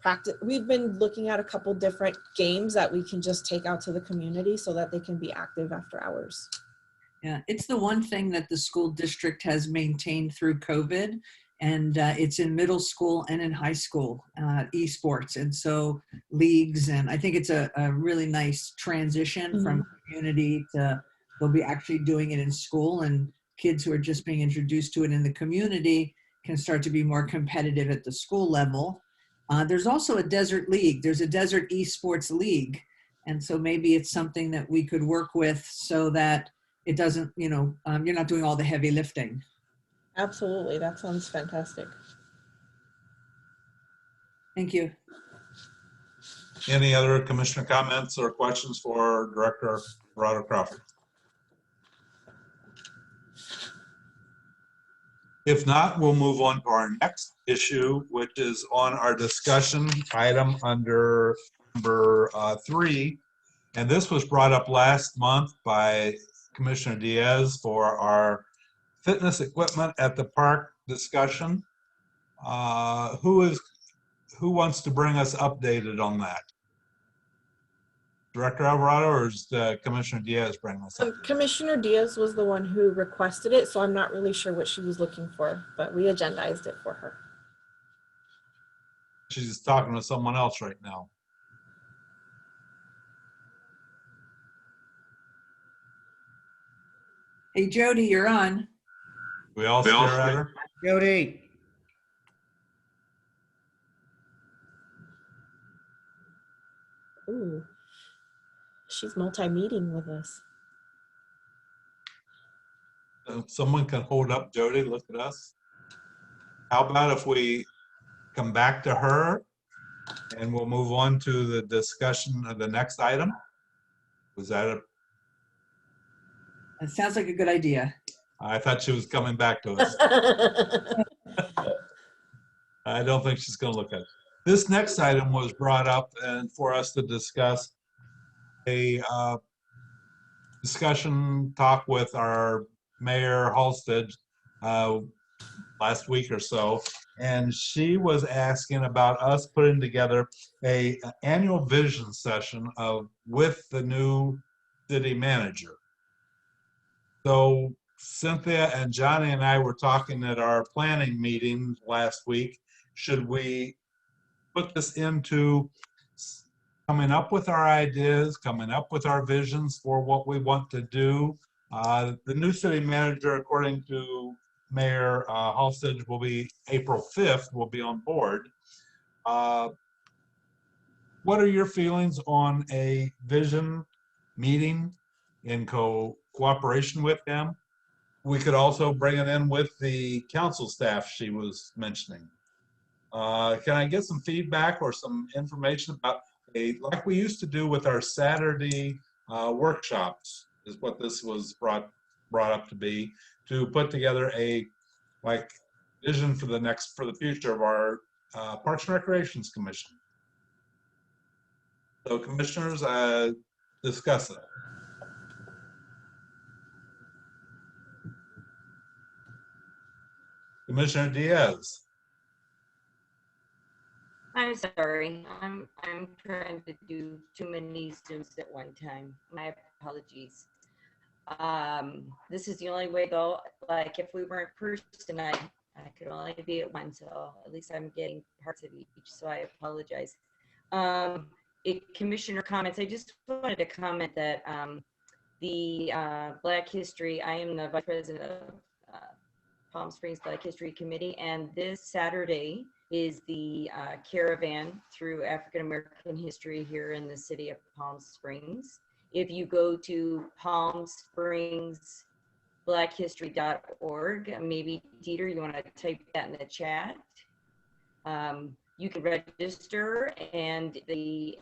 looking at a couple different games that we can just take out to the community so that they can be active after hours. Yeah, it's the one thing that the school district has maintained through COVID, and it's in middle school and in high school, esports. And so leagues, and I think it's a really nice transition from community to, they'll be actually doing it in school, and kids who are just being introduced to it in the community can start to be more competitive at the school level. There's also a desert league. There's a desert esports league. And so maybe it's something that we could work with so that it doesn't, you're not doing all the heavy lifting. Absolutely. That sounds fantastic. Thank you. Any other commissioner comments or questions for Director Alvarado Crawford? If not, we'll move on to our next issue, which is on our discussion item under number 3. And this was brought up last month by Commissioner Diaz for our fitness equipment at the park discussion. Who wants to bring us updated on that? Director Alvarado, or is Commissioner Diaz bringing us up? Commissioner Diaz was the one who requested it, so I'm not really sure what she was looking for, but we agendized it for her. She's talking to someone else right now. Hey, Jody, you're on. We all stare at her? Jody. Ooh, she's multi-meeting with us. Someone can hold up Jody, look at us. How about if we come back to her and we'll move on to the discussion of the next item? Was that a? It sounds like a good idea. I thought she was coming back to us. I don't think she's going to look at it. This next item was brought up and for us to discuss a discussion talk with our Mayor Halstead last week or so, and she was asking about us putting together a annual vision session with the new city manager. So Cynthia and Johnny and I were talking at our planning meeting last week. Should we put this into coming up with our ideas, coming up with our visions for what we want to do? The new city manager, according to Mayor Halstead, will be April 5th, will be on board. What are your feelings on a vision meeting in cooperation with them? We could also bring it in with the council staff she was mentioning. Can I get some feedback or some information about like we used to do with our Saturday workshops, is what this was brought up to be, to put together a vision for the future of our Parks and Recreations Commission. So commissioners, discuss it. Commissioner Diaz. I'm sorry. I'm trying to do too many Zooms at one time. My apologies. This is the only way though. Like if we weren't person, I could only be at one. So at least I'm getting parts of each. So I apologize. Commissioner comments. I just wanted to comment that the Black History. I am the vice president of Palm Springs Black History Committee, and this Saturday is the caravan through African American history here in the city of Palm Springs. If you go to palmspringsblackhistory.org, maybe Dieter, you want to type that in the chat. You can register, and the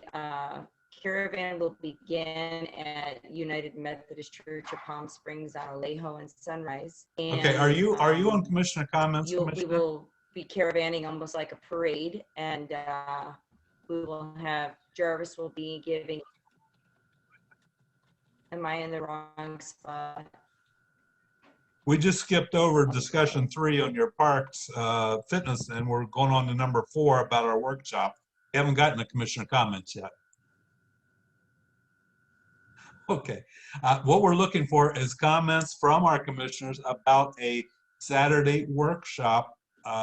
caravan will begin at United Methodist Church of Palm Springs on Alejo and Sunrise. And, Okay, are you on Commissioner comments, we Commissioner? will be caravanning almost like a parade, and we will have, Jarvis will be giving, am I in the wrong spot? We just skipped over discussion 3 on your parks fitness, and we're going on to number 4 about our workshop. We haven't gotten to Commissioner comments yet. Okay, what we're looking for is comments from our commissioners about a Saturday workshop,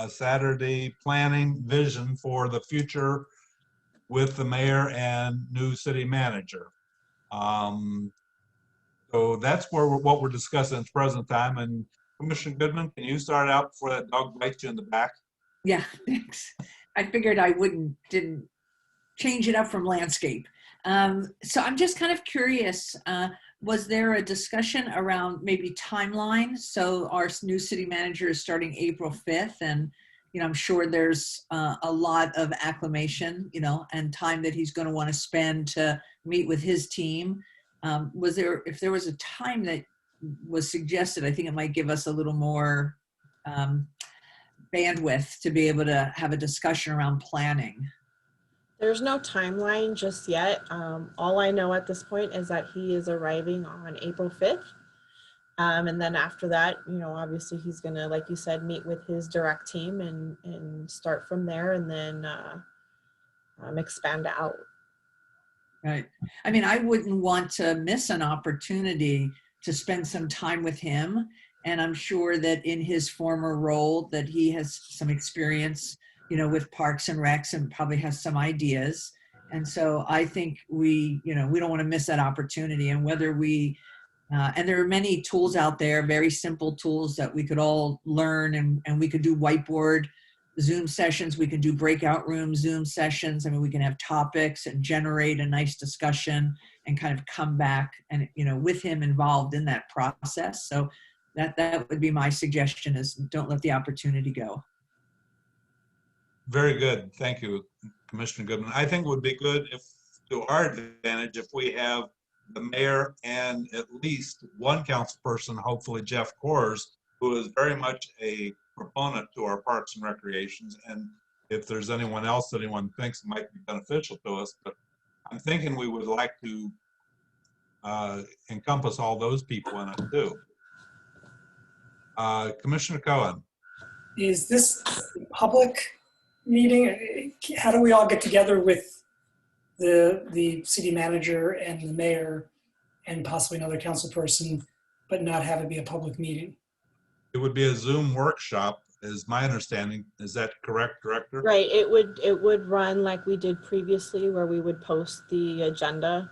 Saturday planning vision for the future with the mayor and new city manager. So that's what we're discussing at the present time. And Commissioner Goodman, can you start out before that dog bites you in the back? Yeah, thanks. I figured I didn't change it up from landscape. So I'm just kind of curious, was there a discussion around maybe timeline? So our new city manager is starting April 5th, and I'm sure there's a lot of acclimation, and time that he's going to want to spend to meet with his team. If there was a time that was suggested, I think it might give us a little more bandwidth to be able to have a discussion around planning. There's no timeline just yet. All I know at this point is that he is arriving on April 5th. And then after that, obviously he's gonna, like you said, meet with his direct team and start from there, and then expand out. Right. I mean, I wouldn't want to miss an opportunity to spend some time with him. And I'm sure that in his former role that he has some experience, with Parks and Recs, and probably has some ideas. And so I think we don't want to miss that opportunity. And whether and there are many tools out there, very simple tools that we could all learn, and we could do whiteboard Zoom sessions. We can do breakout room Zoom sessions. I mean, we can have topics and generate a nice discussion and kind of come back and, with him involved in that process. So that would be my suggestion, is don't let the opportunity go. Very good. Thank you, Commissioner Goodman. I think it would be good, if to our advantage, if we have the mayor and at least one council person, hopefully Jeff Kors, who is very much a proponent to our parks and recreations. And if there's anyone else that anyone thinks might be beneficial to us, but I'm thinking we would like to encompass all those people in it too. Commissioner Cohen. Is this a public meeting? How do we all get together with the city manager and the mayor and possibly another council person, but not have it be a public meeting? It would be a Zoom workshop, is my understanding. Is that correct, Director? Right. It would run like we did previously, where we would post the agenda.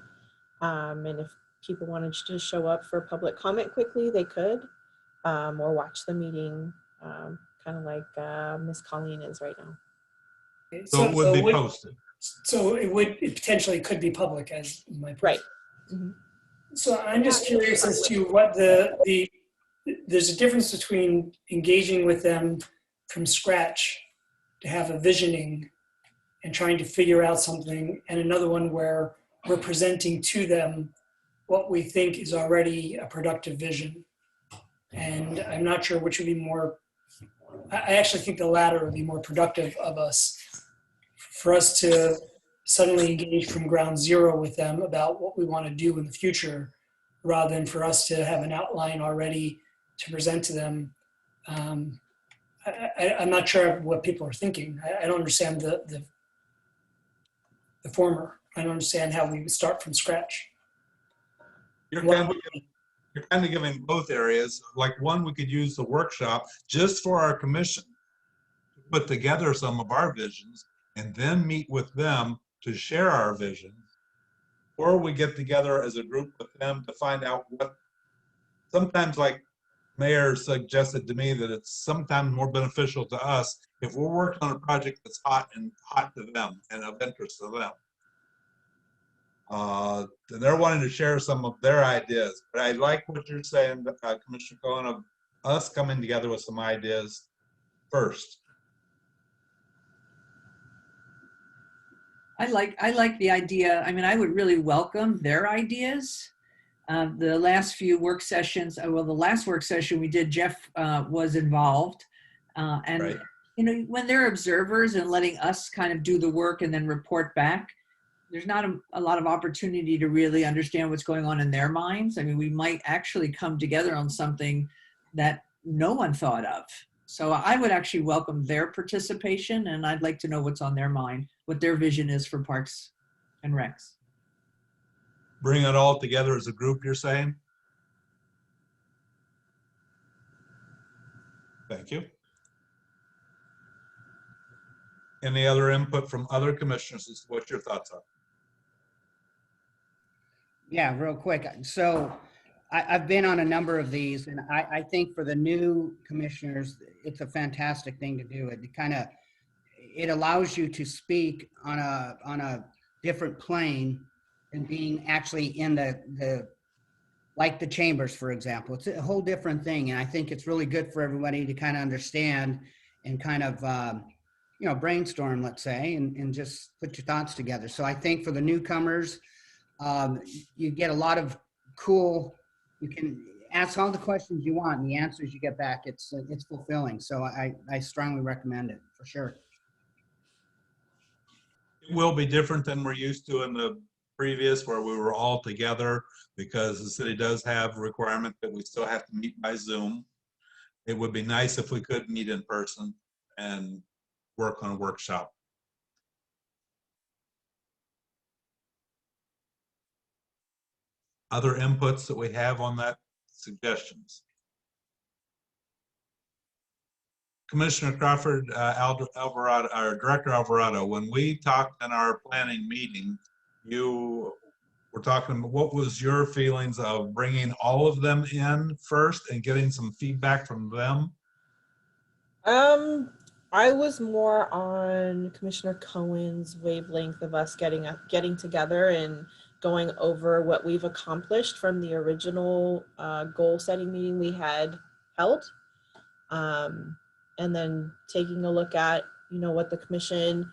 And if people wanted to show up for public comment quickly, they could, or watch the meeting, kind of like Miss Colleen is right now. So it would be posted. So it potentially could be public, as my point. Right. Mm-hmm. So I'm just curious as to what there's a difference between engaging with them from scratch to have a visioning and trying to figure out something, and another one where we're presenting to them what we think is already a productive vision. And I'm not sure which would be more, I actually think the latter would be more productive of us, for us to suddenly engage from ground zero with them about what we want to do in the future, rather than for us to have an outline already to present to them. I'm not sure what people are thinking. I don't understand the former. I don't understand how we would start from scratch. You're kind of giving both areas. Like one, we could use the workshop just for our commission to put together some of our visions and then meet with them to share our vision. Or we get together as a group with them to find out what, sometimes like Mayor suggested to me that it's sometimes more beneficial to us if we're working on a project that's hot to them and of interest to them. And they're wanting to share some of their ideas. But I like what you're saying, Commissioner Cohen, of us coming together with some ideas first. I like the idea. I mean, I would really welcome their ideas. The last few work sessions, well, the last work session we did, Jeff was involved. And, right. You know, when they're observers and letting us kind of do the work and then report back, there's not a lot of opportunity to really understand what's going on in their minds. I mean, we might actually come together on something that no one thought of. So I would actually welcome their participation, and I'd like to know what's on their mind, what their vision is for Parks and Recs. Bring it all together as a group, you're saying? Thank you. Any other input from other commissioners as to what your thoughts are? Yeah, real quick. So I've been on a number of these, and I think for the new commissioners, it's a fantastic thing to do. It allows you to speak on a different plane and being actually in the like the chambers, for example. It's a whole different thing, and I think it's really good for everybody to kind of understand and kind of brainstorm, let's say, and just put your thoughts together. So I think for the newcomers, you get a lot of cool, you can ask all the questions you want and the answers you get back, it's fulfilling. So I strongly recommend it for sure. It will be different than we're used to in the previous where we were all together because the city does have a requirement that we still have to meet by Zoom. It would be nice if we could meet in person and work on a workshop. Other inputs that we have on that, suggestions? Commissioner Crawford, Alvarado, or Director Alvarado, when we talked in our planning meeting, you were talking, what was your feelings of bringing all of them in first and getting some feedback from them? I was more on Commissioner Cohen's wavelength of us getting together and going over what we've accomplished from the original goal setting meeting we had held. And then taking a look at, what the commission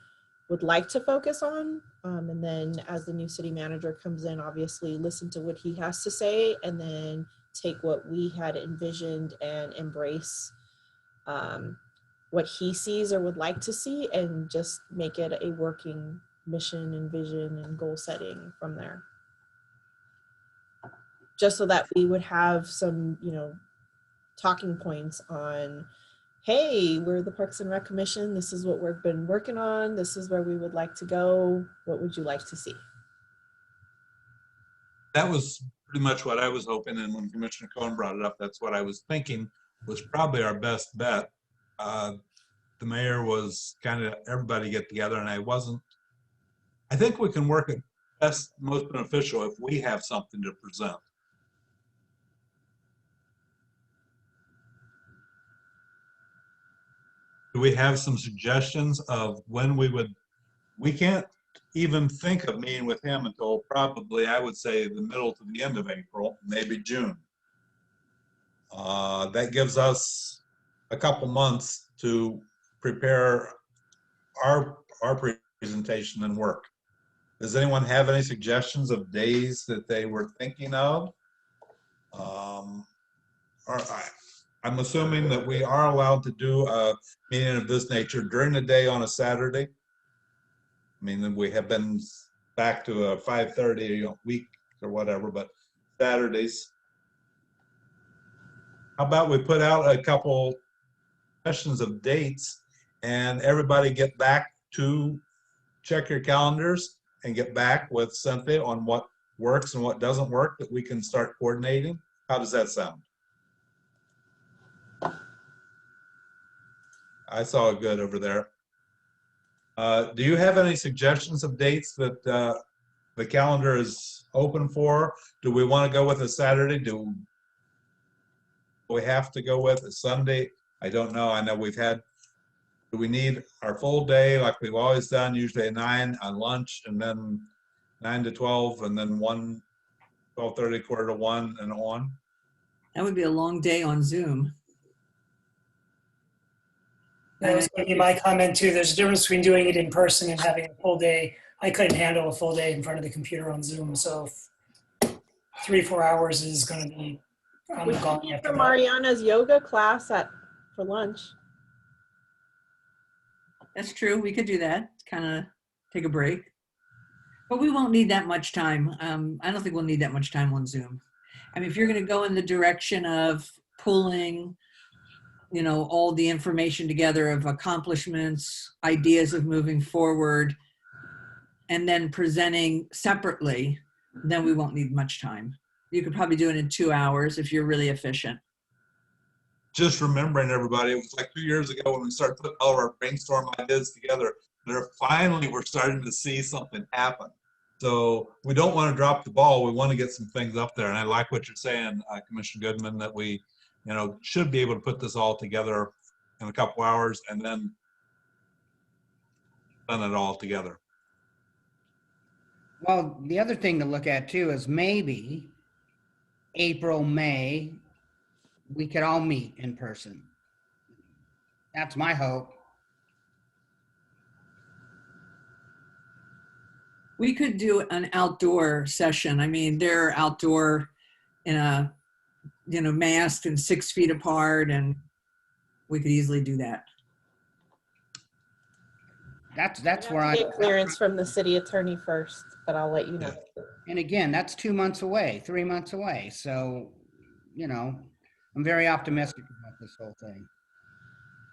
would like to focus on. And then as the new city manager comes in, obviously listen to what he has to say and then take what we had envisioned and embrace what he sees or would like to see and just make it a working mission and vision and goal setting from there. Just so that we would have some, talking points on, hey, we're the Parks and Rec Commission. This is what we've been working on. This is where we would like to go. What would you like to see? That was pretty much what I was hoping. And when Commissioner Cohen brought it up, that's what I was thinking was probably our best bet. The mayor was kind of everybody get together and I think we can work it best, most beneficial if we have something to present. Do we have some suggestions of when we can't even think of meeting with him until probably, I would say, the middle to the end of April, maybe June. That gives us a couple months to prepare our presentation and work. Does anyone have any suggestions of days that they were thinking of? I'm assuming that we are allowed to do a meeting of this nature during the day on a Saturday. I mean, we have been back to a 5:30 week or whatever, but Saturdays. How about we put out a couple suggestions of dates, and everybody get back to check your calendars and get back with Cynthia on what works and what doesn't work, that we can start coordinating. How does that sound? I saw it good over there. Do you have any suggestions of dates that the calendar is open for? Do we want to go with a Saturday? Do we have to go with a Sunday? I don't know. I know we've had, do we need our full day like we've always done, usually at 9 on lunch, and then 9 to 12, and then 1, 12:30, quarter to 1, and on? That would be a long day on Zoom. That was going to be my comment too. There's a difference between doing it in person and having a full day. I couldn't handle a full day in front of the computer on Zoom. So 3-4 hours is going to be We can gone meet after for that. Mariana's yoga class for lunch. That's true. We could do that. Kind of take a break. But we won't need that much time. I don't think we'll need that much time on Zoom. I mean, if you're going to go in the direction of pulling, you know, all the information together of accomplishments, ideas of moving forward, and then presenting separately, then we won't need much time. You could probably do it in 2 hours if you're really efficient. Just remembering, everybody, it was like 2 years ago when we started putting all of our brainstorm ideas together. There finally we're starting to see something happen. So we don't want to drop the ball. We want to get some things up there. And I like what you're saying, Commissioner Goodman, that we, you know, should be able to put this all together in a couple hours and then done it all together. Well, the other thing to look at too is maybe April, May, we could all meet in person. That's my hope. We could do an outdoor session. I mean, they're outdoor in a, you know, masked and 6 feet apart, and we could easily do that. That's where I get clearance from the city attorney first, but I'll let you know. And again, that's 2 months away, 3 months away. So, you know, I'm very optimistic about this whole thing.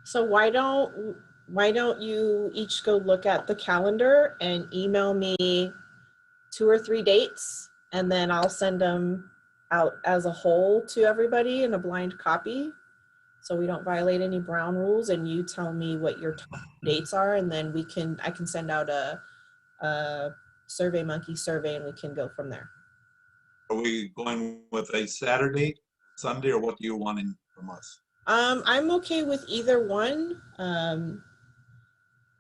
So why don't you each go look at the calendar and email me 2 or 3 dates, and then I'll send them out as a whole to everybody in a blind copy, so we don't violate any Brown rules, and you tell me what your top dates are, and then I can send out a Survey Monkey survey, and we can go from there. Are we going with a Saturday, Sunday, or what do you want from us? I'm okay with either one.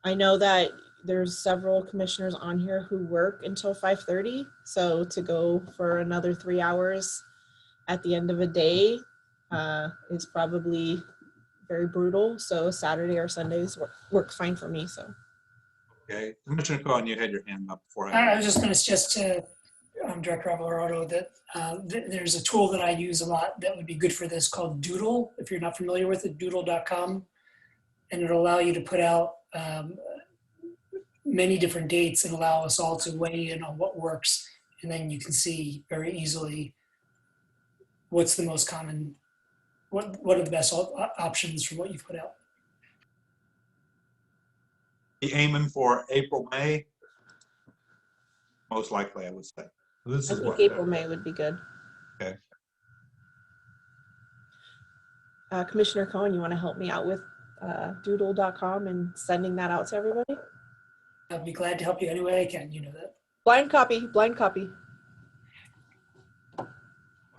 I know that there's several commissioners on here who work until 5:30, so to go for another 3 hours at the end of a day is probably very brutal. So Saturday or Sundays works fine for me. So. Okay, Commissioner Cohen, you had your hand up before. I was just going to suggest to Director Alvarado that there's a tool that I use a lot that would be good for this called Doodle. If you're not familiar with it, doodle.com. And it'll allow you to put out many different dates and allow us all to weigh in on what works. And then you can see very easily what's the most common, what are the best options for what you've put out. Be aiming for April, May, most likely, I would say. This I is think what April, May would be good. Okay. Commissioner Cohen, you want to help me out with doodle.com and sending that out to everybody? I'd be glad to help you any way I can, you know that. Blind copy, blind copy.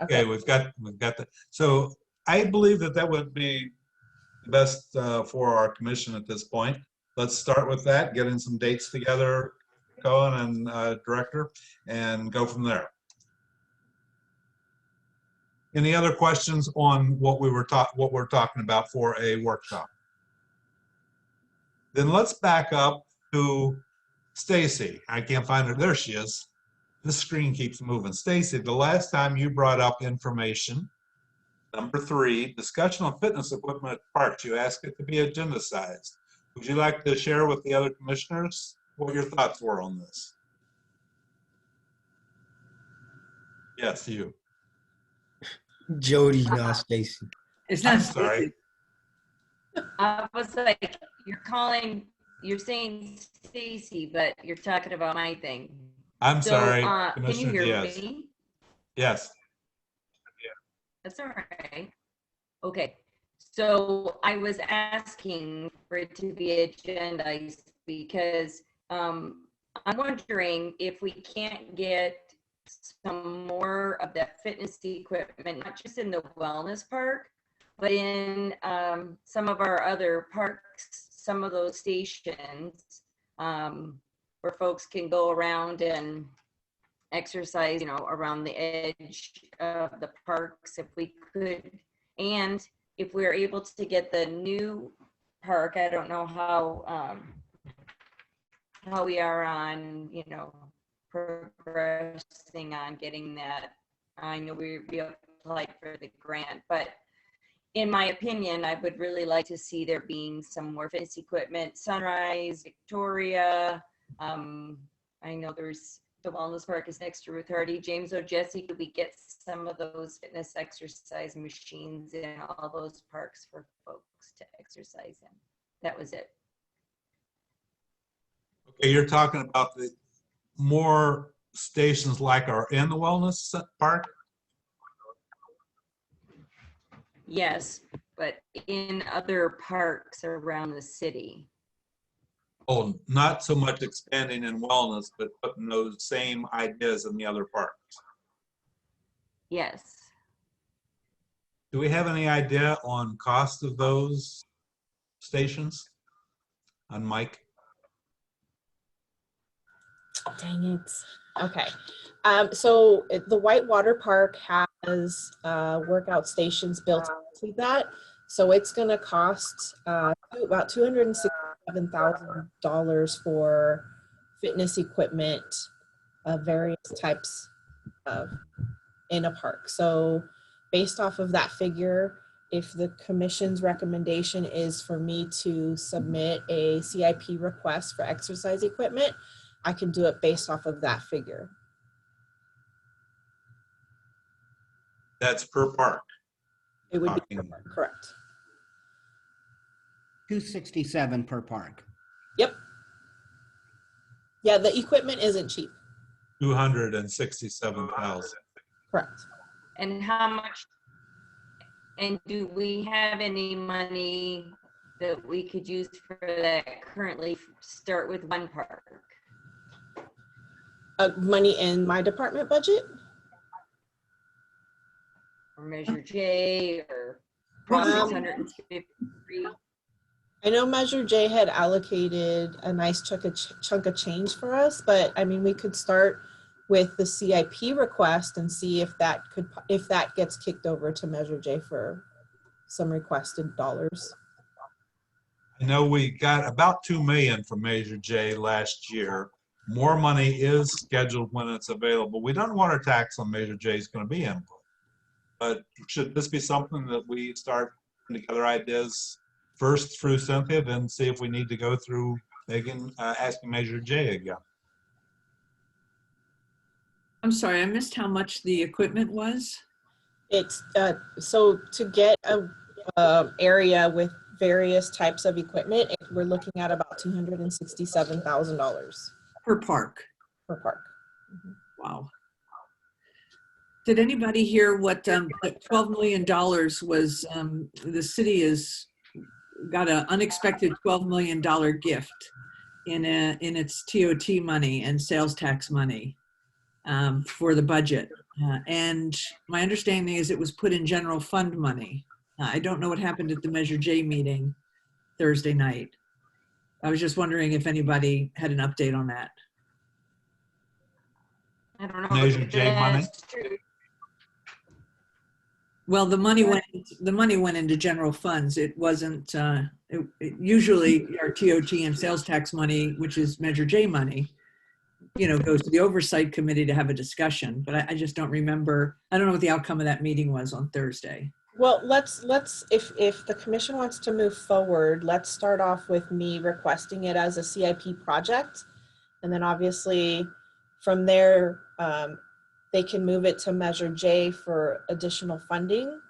Okay, we've got that. So I believe that would be best for our commission at this point. Let's start with that, getting some dates together, Cohen and Director, and go from there. Any other questions on what we're talking about for a workshop? Then let's back up to Stacy. I can't find her. There she is. This screen keeps moving. Stacy, the last time you brought up information, number 3, discussion on fitness equipment at parks. You asked it to be agenda sized. Would you like to share with the other commissioners what your thoughts were on this? Yes, you. Jody, not Stacy. It's not I'm sorry. I was like, you're saying Stacy, but you're talking about my thing. I'm So, sorry, can you Commissioner hear Diaz. me? Yes. That's all right. Okay, so I was asking for it to be agendized because I'm wondering if we can't get some more of that fitness equipment, not just in the wellness park, but in some of our other parks, some of those stations where folks can go around and exercise, you know, around the edge of the parks if we could. And if we're able to get the new park, I don't know how we are on, you know, progressing on getting that. I know we applied for the grant, but in my opinion, I would really like to see there being some more fitness equipment. Sunrise, Victoria. I know there's the wellness park is next to Ruth Hardy. James O'Jesse, could we get some of those fitness exercise machines in all those parks for folks to exercise in? That was it. Okay, you're talking about the more stations like are in the wellness park? Yes, but in other parks around the city. Oh, not so much expanding in wellness, but putting those same ideas in the other parks. Yes. Do we have any idea on cost of those stations? On Mike? Dang it. Okay. So the Whitewater Park has workout stations built into that. So it's going to cost about $267,000 for fitness equipment of various types of in a park. So based off of that figure, if the commission's recommendation is for me to submit a CIP request for exercise equipment, I can do it based off of that figure. That's per park. It would be per park, correct. 267 per park. Yep. Yeah, the equipment isn't cheap. 267,000. Correct. And how much, and do we have any money that we could use for that currently? Start with one park. Money in my department budget? Or Measure J or Prop 653? I know Measure J had allocated a nice chunk of change for us, but I mean, we could start with the CIP request and see if that gets kicked over to Measure J for some requested dollars. I know we got about 2 million from Measure J last year. More money is scheduled when it's available. We don't want our tax on Measure J is going to be input. But should this be something that we start putting together ideas first through Cynthia, then see if we need to go through Megan asking Measure J again? I'm sorry, I missed how much the equipment was. It's so to get a area with various types of equipment, we're looking at about $267,000 per park. Per park. Wow. Did anybody hear what $12 million was? The city has got an unexpected $12 million gift in its TOT money and sales tax money for the budget. And my understanding is it was put in general fund money. I don't know what happened at the Measure J meeting Thursday night. I was just wondering if anybody had an update on that. I don't know. Measure J money? Well, the money went into general funds. It wasn't usually our TOT and sales tax money, which is Measure J money, you know, goes to the oversight committee to have a discussion. But I just don't remember. I don't know what the outcome of that meeting was on Thursday. Well, let's if the commission wants to move forward, let's start off with me requesting it as a CIP project, and then obviously from there they can move it to Measure J for additional funding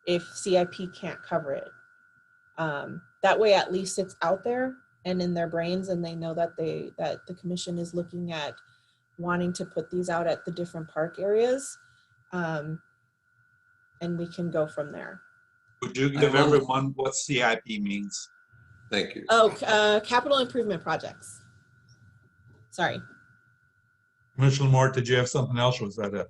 if CIP can't cover it. That way, at least it's out there and in their brains, and they know that the commission is looking at wanting to put these out at the different park areas, and we can go from there. Would you give everyone what CIP means? Thank you. Oh, capital improvement projects. Sorry. Commissioner Moore, did you have something else? Was that it?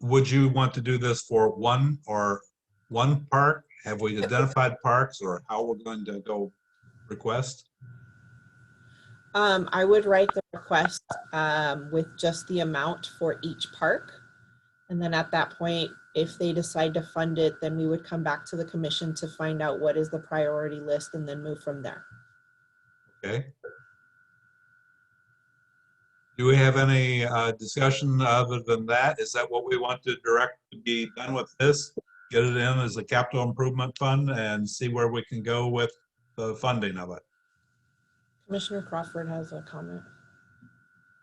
Would you want to do this for one park? Have we identified parks, or how we're going to go request? I would write the request with just the amount for each park. And then at that point, if they decide to fund it, then we would come back to the commission to find out what is the priority list and then move from there. Okay. Do we have any discussion other than that? Is that what we want to direct to be done with this? Get it in as a capital improvement fund and see where we can go with the funding of it. Commissioner Crawford has a comment.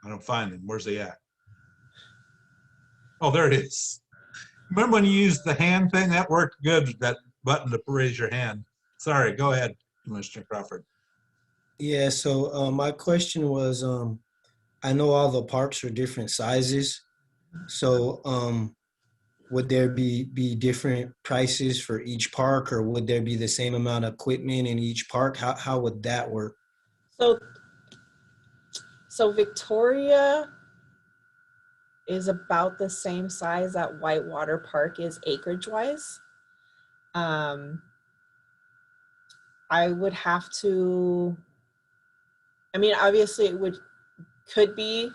I don't find him. Where's he at? Oh, there it is. Remember when you used the hand thing? That worked good, that button to raise your hand. Sorry, go ahead, Commissioner Crawford. Yeah, so my question was, I know all the parks are different sizes. So would there be different prices for each park, or would there be the same amount of equipment in each park? How would that work? So Victoria is about the same size that Whitewater Park is acreage wise. I would have to, I mean, obviously it could be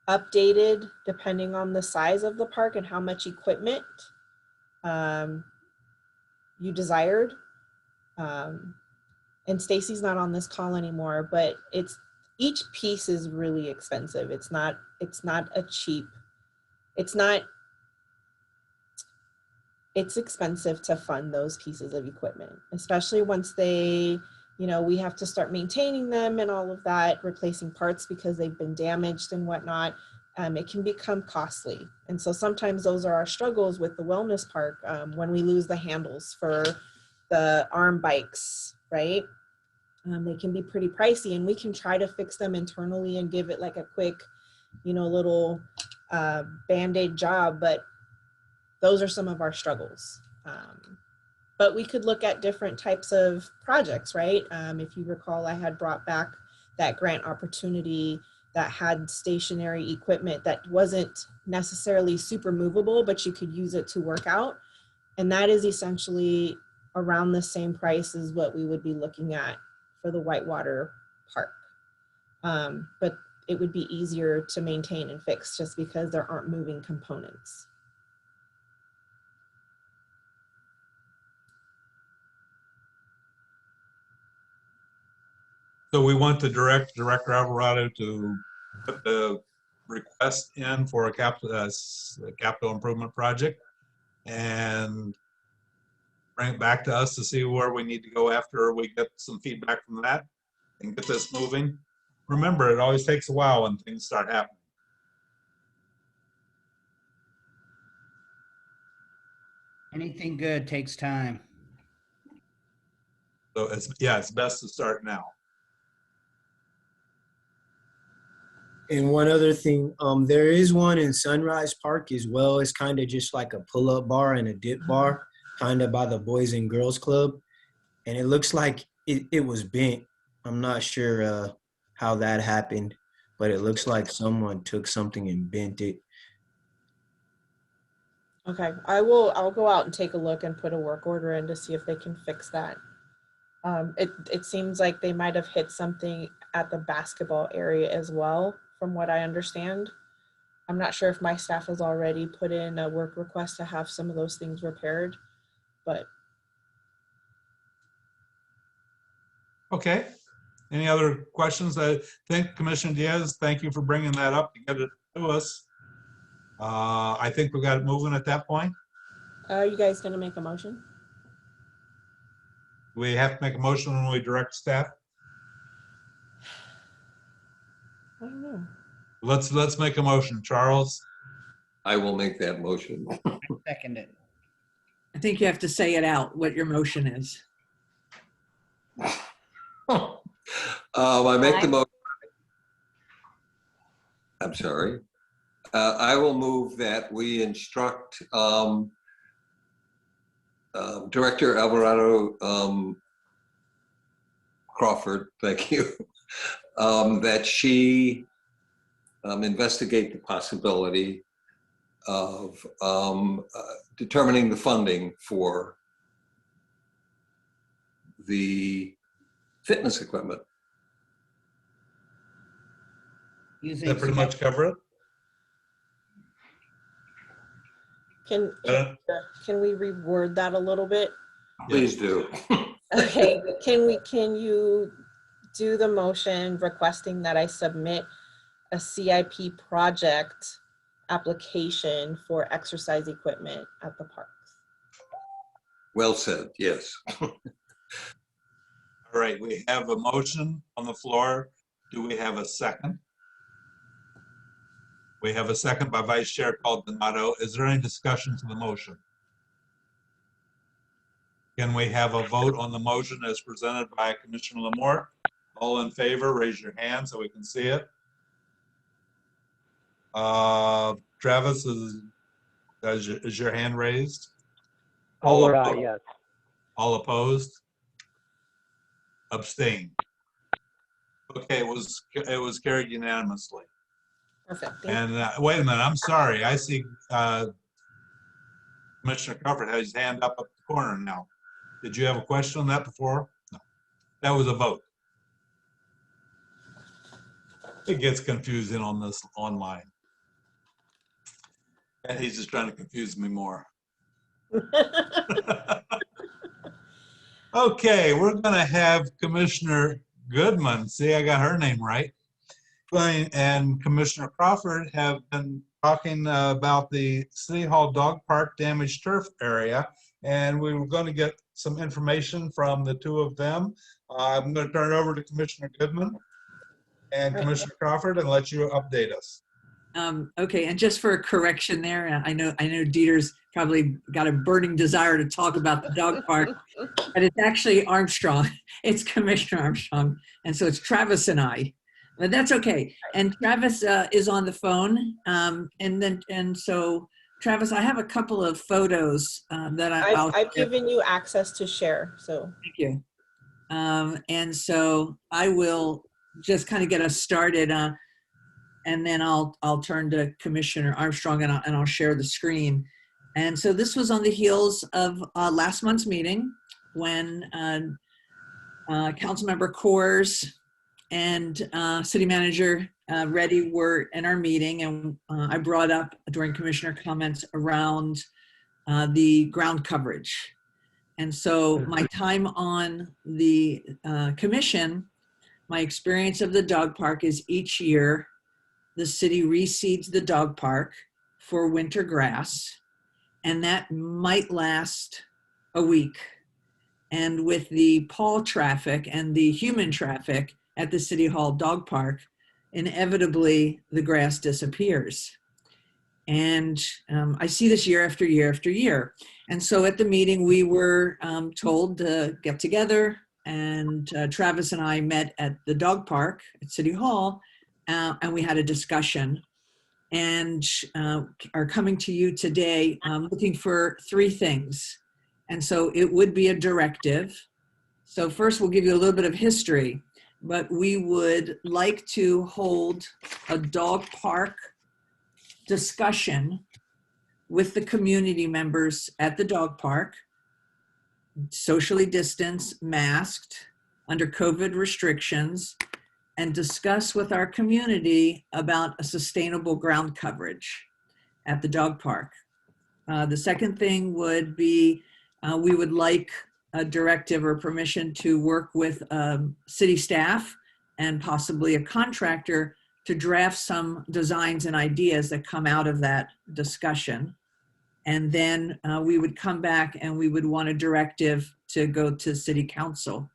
updated depending on the size of the park and how much equipment you desired. And Stacy's not on this call anymore, but each piece is really expensive. It's not it's expensive to fund those pieces of equipment, especially once we have to start maintaining them and all of that, replacing parts because they've been damaged and whatnot. It can become costly. And so sometimes those are our struggles with the wellness park when we lose the handles for the arm bikes, right? They can be pretty pricey, and we can try to fix them internally and give it like a quick, little Band-Aid job, but those are some of our struggles. But we could look at different types of projects, right? If you recall, I had brought back that grant opportunity that had stationary equipment that wasn't necessarily super movable, but you could use it to work out. And that is essentially around the same price as what we would be looking at for the Whitewater Park. But it would be easier to maintain and fix just because there aren't moving components. So we want to direct Director Alvarado to put the request in for a capital improvement project and bring it back to us to see where we need to go after we get some feedback from that and get this moving. Remember, it always takes a while when things start happening. Anything good takes time. So it's best to start now. And one other thing, there is one in Sunrise Park as well. It's kind of just like a pull-up bar and a dip bar, kind of by the Boys and Girls Club. And it looks like it was bent. I'm not sure how that happened, but it looks like someone took something and bent it. Okay, I'll go out and take a look and put a work order in to see if they can fix that. It seems like they might have hit something at the basketball area as well, from what I understand. I'm not sure if my staff has already put in a work request to have some of those things repaired, but. Okay. Any other questions? I think Commissioner Diaz, thank you for bringing that up to get it to us. I think we got it moving at that point. Are you guys going to make a motion? We have to make a motion when we direct staff. I don't know. Let's make a motion. Charles? I will make that motion. Second it. I think you have to say it out, what your motion is. I make the motion. I'm sorry. I will move that we instruct Director Alvarado Crawford, thank you, that she investigate the possibility of determining the funding for the fitness equipment. Does that pretty much cover it? Can we reword that a little bit? Please do. Okay, can you do the motion requesting that I submit a CIP project application for exercise equipment at the parks? Well said, yes. All right, we have a motion on the floor. Do we have a second? We have a second by Vice Chair Caldonado. Is there any discussion to the motion? Can we have a vote on the motion as presented by Commissioner Lamore? All in favor, raise your hand so we can see it. Travis, is your hand raised? All right, yes. All opposed? Abstain. Okay, it was carried unanimously. Perfect. And wait a minute, I'm sorry. I see Commissioner Crawford has his hand up the corner now. Did you have a question on that before? No. That was a vote. It gets confusing on this online. And he's just trying to confuse me more. Okay, we're going to have Commissioner Goodman. See, I got her name right. And Commissioner Crawford have been talking about the City Hall Dog Park damaged turf area. And we were going to get some information from the two of them. I'm going to turn it over to Commissioner Goodman and Commissioner Crawford and let you update us. Okay, and just for a correction there, I know Dieter's probably got a burning desire to talk about the dog park, but it's actually Armstrong. It's Commissioner Armstrong, and so it's Travis and I. But that's okay. And Travis is on the phone, and so Travis, I have a couple of photos that I've given you access to share. So thank you. And so I will just kind of get us started. And then I'll turn to Commissioner Armstrong and I'll share the screen. And so this was on the heels of last month's meeting when Councilmember Coors and City Manager Reddy were in our meeting, and I brought up during Commissioner comments around the ground coverage. And so my time on the commission, my experience of the dog park is each year the city reseeds the dog park for winter grass, and that might last a week. And with the paw traffic and the human traffic at the City Hall dog park, inevitably the grass disappears. And I see this year after year after year. And so at the meeting, we were told to get together, and Travis and I met at the dog park at City Hall, and we had a discussion, and are coming to you today looking for three things. And so it would be a directive. So first we'll give you a little bit of history, but we would like to hold a dog park discussion with the community members at the dog park, socially distanced, masked, under COVID restrictions, and discuss with our community about a sustainable ground coverage at the dog park. The second thing would be we would like a directive or permission to work with city staff and possibly a contractor to draft some designs and ideas that come out of that discussion. And then we would come back and we would want a directive to go to City Council.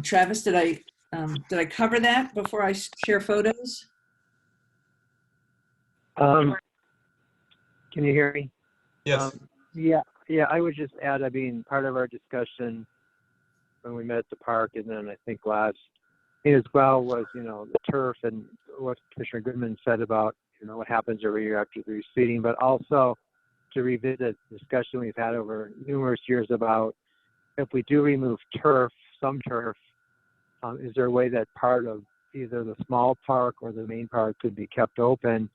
Travis, did I cover that before I share photos? Can you hear me? Yes. Yeah, I would just add, I mean, part of our discussion when we met at the park, and then I think last as well was, the turf and what Commissioner Goodman said about, what happens every year after the reseeding, but also to revisit the discussion we've had over numerous years about if we do remove turf, some turf, is there a way that part of either the small park or the main park could be kept open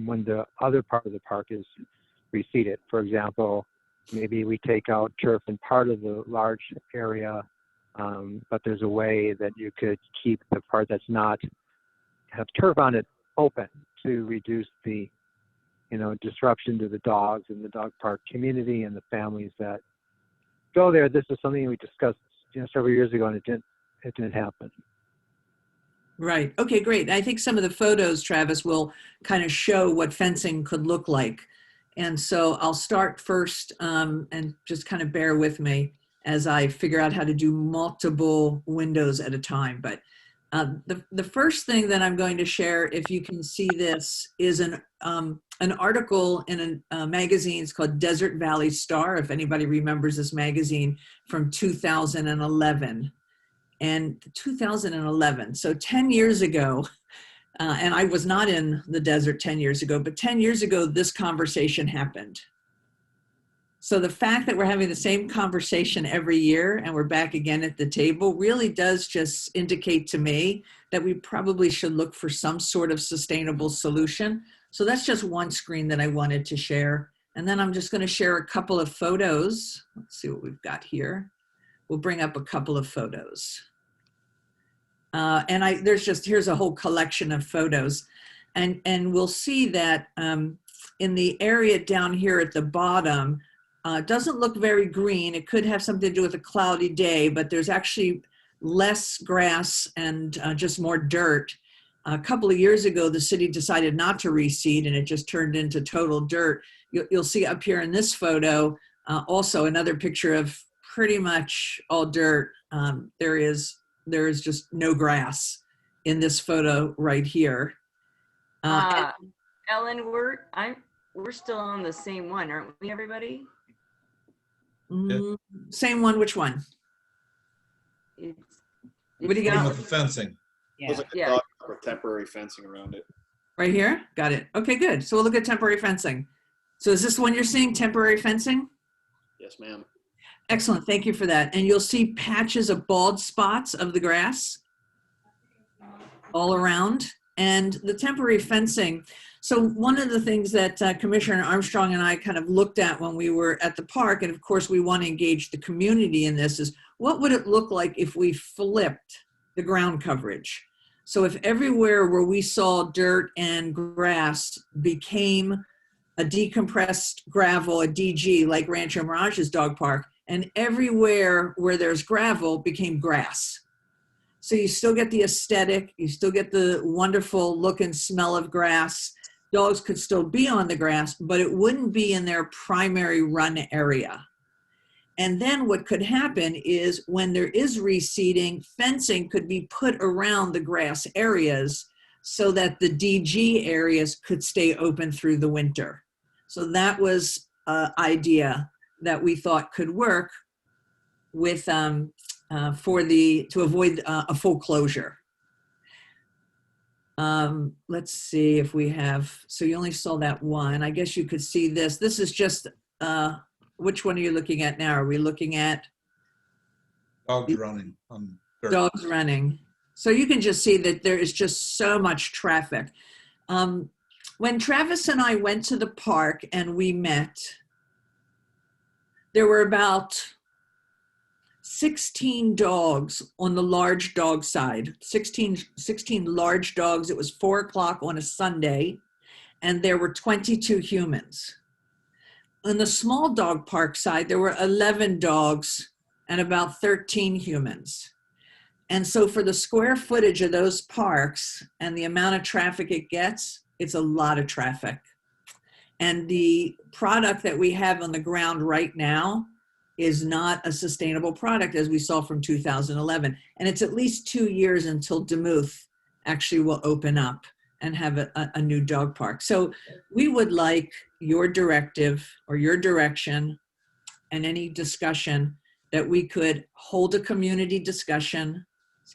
when the other part of the park is reseeded? For example, maybe we take out turf in part of the large area, but there's a way that you could keep the part that's not have turf on it open to reduce the disruption to the dogs and the dog park community and the families that go there. This is something we discussed several years ago, and it didn't happen. Right. Okay, great. I think some of the photos, Travis, will kind of show what fencing could look like. And so I'll start first and just kind of bear with me as I figure out how to do multiple windows at a time. But the first thing that I'm going to share, if you can see this, is an article in a magazine. It's called Desert Valley Star, if anybody remembers this magazine, from 2011. And 2011, so 10 years ago, and I was not in the desert 10 years ago, but 10 years ago, this conversation happened. So the fact that we're having the same conversation every year and we're back again at the table really does just indicate to me that we probably should look for some sort of sustainable solution. So that's just one screen that I wanted to share. And then I'm just going to share a couple of photos. Let's see what we've got here. We'll bring up a couple of photos. And here's a whole collection of photos. And we'll see that in the area down here at the bottom, doesn't look very green. It could have something to do with a cloudy day, but there's actually less grass and just more dirt. A couple of years ago, the city decided not to reseed, and it just turned into total dirt. You'll see up here in this photo, also another picture of pretty much all dirt. There is just no grass in this photo right here. Ellen, we're still on the same one, aren't we, everybody? Same one. Which one? What do you got? With the fencing. Looks like a dog with temporary fencing around it. Right here? Got it. Okay, good. So we'll look at temporary fencing. So is this one you're seeing, temporary fencing? Yes, ma'am. Excellent. Thank you for that. And you'll see patches of bald spots of the grass all around. And the temporary fencing. So one of the things that Commissioner Armstrong and I kind of looked at when we were at the park, and of course we want to engage the community in this, is what would it look like if we flipped the ground coverage? So if everywhere where we saw dirt and grass became a decompressed gravel, a DG, like Rancho Mirage's dog park, and everywhere where there's gravel became grass. So you still get the aesthetic, you still get the wonderful look and smell of grass. Dogs could still be on the grass, but it wouldn't be in their primary run area. And then what could happen is when there is reseeding, fencing could be put around the grass areas so that the DG areas could stay open through the winter. So that was an idea that we thought could work with to avoid a full closure. Let's see if we have, so you only saw that one. I guess you could see this. This is just, which one are you looking at now? Are we looking at? Dogs running on dirt. Dogs running. So you can just see that there is just so much traffic. When Travis and I went to the park and we met, there were about 16 dogs on the large dog side, 16 large dogs. It was 4 o'clock on a Sunday, and there were 22 humans. On the small dog park side, there were 11 dogs and about 13 humans. And so for the square footage of those parks and the amount of traffic it gets, it's a lot of traffic. And the product that we have on the ground right now is not a sustainable product, as we saw from 2011. And it's at least 2 years until Demuth actually will open up and have a new dog park. So we would like your directive or your direction and any discussion that we could hold a community discussion,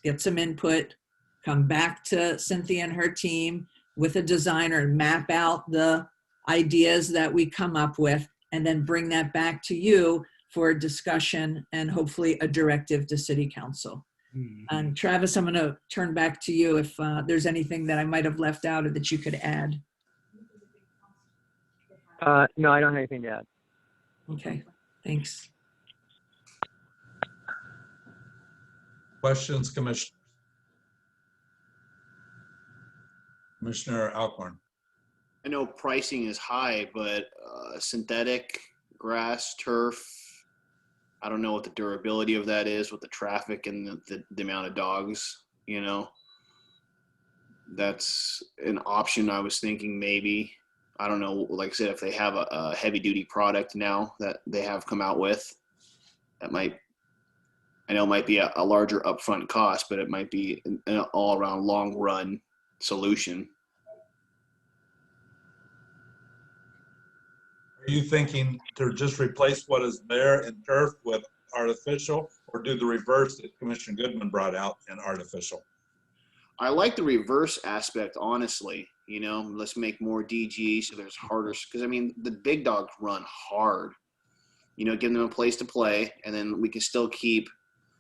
get some input, come back to Cynthia and her team with a designer and map out the ideas that we come up with, and then bring that back to you for a discussion and hopefully a directive to City Council. And Travis, I'm going to turn back to you if there's anything that I might have left out or that you could add. No, I don't have anything to add. Okay, thanks. Questions, Commissioner? Commissioner Alcorn. I know pricing is high, but synthetic grass, turf, I don't know what the durability of that is with the traffic and the amount of dogs, you know. That's an option I was thinking maybe. I don't know, like I said, if they have a heavy duty product now that they have come out with, that might, I know it might be a larger upfront cost, but it might be an all around long run solution. Are you thinking to just replace what is there in turf with artificial, or do the reverse that Commissioner Goodman brought out in artificial? I like the reverse aspect, honestly. You know, let's make more DG so there's harder, because I mean, the big dogs run hard. You know, give them a place to play, and then we can still keep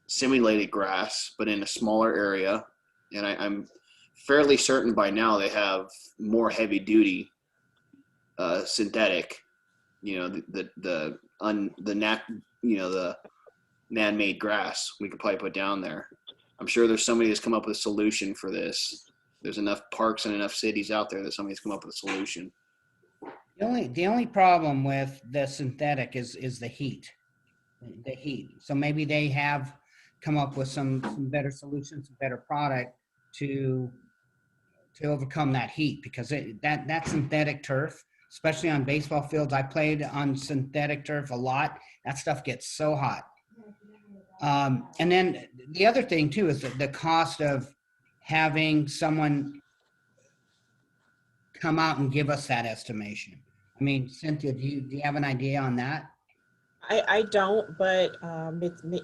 simulated grass, but in a smaller area. And I'm fairly certain by now they have more heavy duty synthetic. You know, the man-made grass we could probably put down there. I'm sure there's somebody that's come up with a solution for this. There's enough parks and enough cities out there that somebody's come up with a solution. The only problem with the synthetic is the heat. The heat. So maybe they have come up with some better solutions, better product to overcome that heat, because that synthetic turf, especially on baseball fields, I played on synthetic turf a lot. That stuff gets so hot. And then the other thing too is the cost of having someone come out and give us that estimation. I mean, Cynthia, do you have an idea on that? I don't, but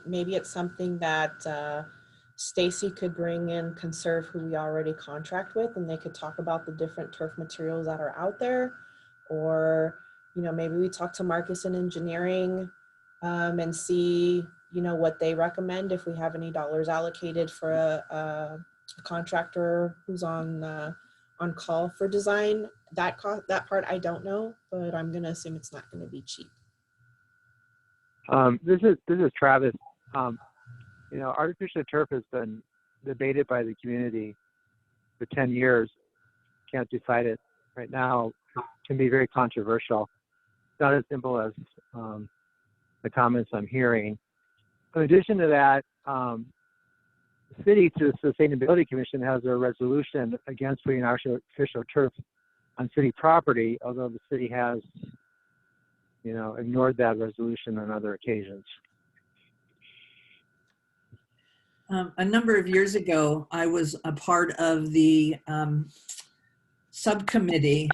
maybe it's something that Stacy could bring in Conserve, who we already contract with, and they could talk about the different turf materials that are out there. Or, you know, maybe we talk to Marcus in engineering and see, you know, what they recommend, if we have any dollars allocated for a contractor who's on call for design. That part I don't know, but I'm gonna assume it's not gonna be cheap. This is Travis. You know, artificial turf has been debated by the community for 10 years. Can't decide it right now. It can be very controversial. It's not as simple as the comments I'm hearing. In addition to that, the city, through the Sustainability Commission, has a resolution against putting artificial turf on city property, although the city has, you know, ignored that resolution on other occasions. A number of years ago, I was a part of the subcommittee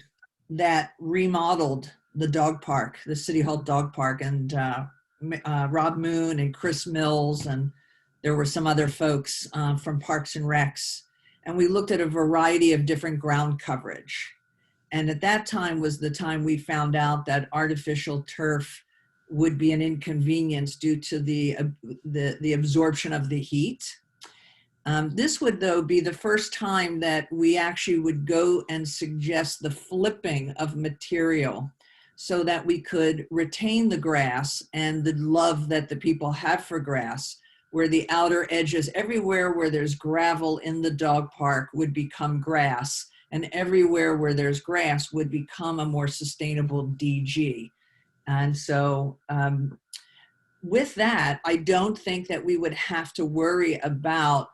that remodeled the dog park, the City Hall dog park, and Rob Moon and Chris Mills, and there were some other folks from Parks and Recs. And we looked at a variety of different ground coverage. And at that time was the time we found out that artificial turf would be an inconvenience due to the absorption of the heat. This would, though, be the first time that we actually would go and suggest the flipping of material so that we could retain the grass and the love that the people have for grass, where the outer edges, everywhere where there's gravel in the dog park would become grass, and everywhere where there's grass would become a more sustainable DG. And so with that, I don't think that we would have to worry about